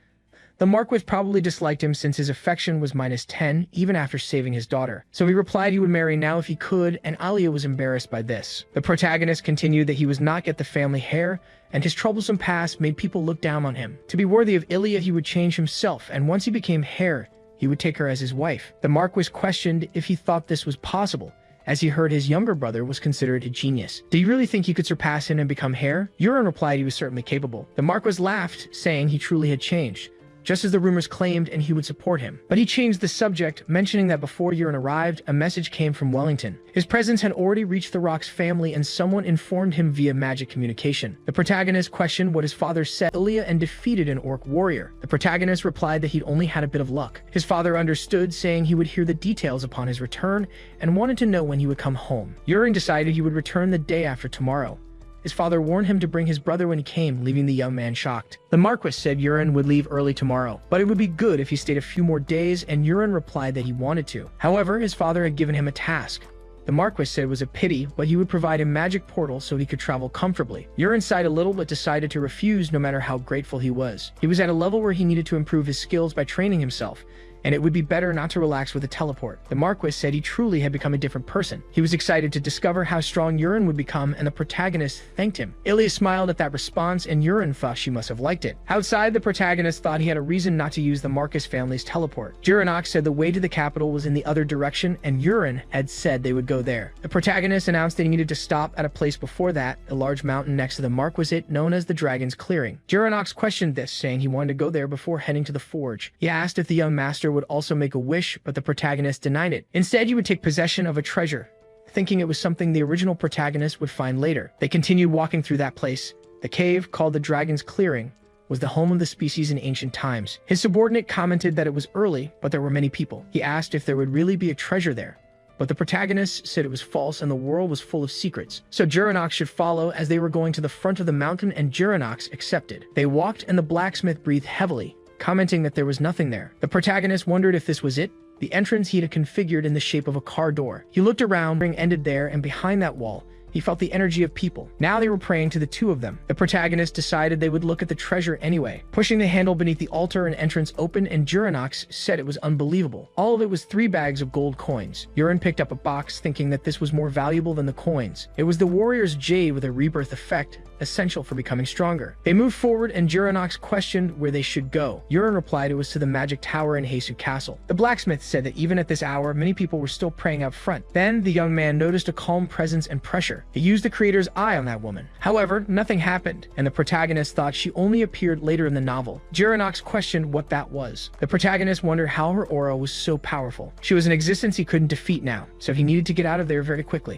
The Marquis probably disliked him since his affection was -10, even after saving his daughter. So he replied he would marry now if he could, and Ilya was embarrassed by this. The protagonist continued that he was not yet the family heir, and his troublesome past made people look down on him. To be worthy of Ilya, he would change himself, and once he became heir, he would take her as his wife. The Marquis questioned if he thought this was possible, as he heard his younger brother was considered a genius. Did he really think he could surpass him and become heir? Yurin replied he was certainly capable. The Marquis laughed, saying he truly had changed, just as the rumors claimed, and he would support him. But he changed the subject, mentioning that before Yurin arrived, a message came from Wellington. His presence had already reached the Rock's family, and someone informed him via magic communication. The protagonist questioned what his father said Ilya and defeated an orc warrior. The protagonist replied that he'd only had a bit of luck. His father understood, saying he would hear the details upon his return, and wanted to know when he would come home. Yurin decided he would return the day after tomorrow. His father warned him to bring his brother when he came, leaving the young man shocked. The Marquis said Yurin would leave early tomorrow, but it would be good if he stayed a few more days, and Yurin replied that he wanted to. However, his father had given him a task. The Marquis said it was a pity, but he would provide him magic portals so he could travel comfortably. Yurin sighed a little but decided to refuse no matter how grateful he was. He was at a level where he needed to improve his skills by training himself, and it would be better not to relax with a teleport. The Marquis said he truly had become a different person. He was excited to discover how strong Yurin would become, and the protagonist thanked him. Ilya smiled at that response, and Yurin thought she must have liked it. Outside, the protagonist thought he had a reason not to use the Marquis family's teleport. Jiranok said the way to the capital was in the other direction, and Yurin had said they would go there. The protagonist announced that he needed to stop at a place before that, a large mountain next to the Marquisate known as the Dragon's Clearing. Jiranok questioned this, saying he wanted to go there before heading to the forge. He asked if the young master would also make a wish, but the protagonist denied it. Instead, he would take possession of a treasure, thinking it was something the original protagonist would find later. They continued walking through that place. The cave, called the Dragon's Clearing, was the home of the species in ancient times. His subordinate commented that it was early, but there were many people. He asked if there would really be a treasure there, but the protagonist said it was false and the world was full of secrets. So Jiranox should follow, as they were going to the front of the mountain, and Jiranox accepted. They walked, and the blacksmith breathed heavily, commenting that there was nothing there. The protagonist wondered if this was it, the entrance he had configured in the shape of a car door. He looked around, the ring ended there, and behind that wall, he felt the energy of people. Now they were praying to the two of them. The protagonist decided they would look at the treasure anyway. Pushing the handle beneath the altar, an entrance opened, and Jiranox said it was unbelievable. All of it was 3 bags of gold coins. Yurin picked up a box, thinking that this was more valuable than the coins. It was the warrior's jade with a rebirth effect, essential for becoming stronger. They moved forward, and Jiranox questioned where they should go. Yurin replied it was to the magic tower in Heisu Castle. The blacksmith said that even at this hour, many people were still praying out front. Then the young man noticed a calm presence and pressure. He used the creator's eye on that woman. However, nothing happened, and the protagonist thought she only appeared later in the novel. Jiranox questioned what that was. The protagonist wondered how her aura was so powerful. She was an existence he couldn't defeat now, so he needed to get out of there very quickly.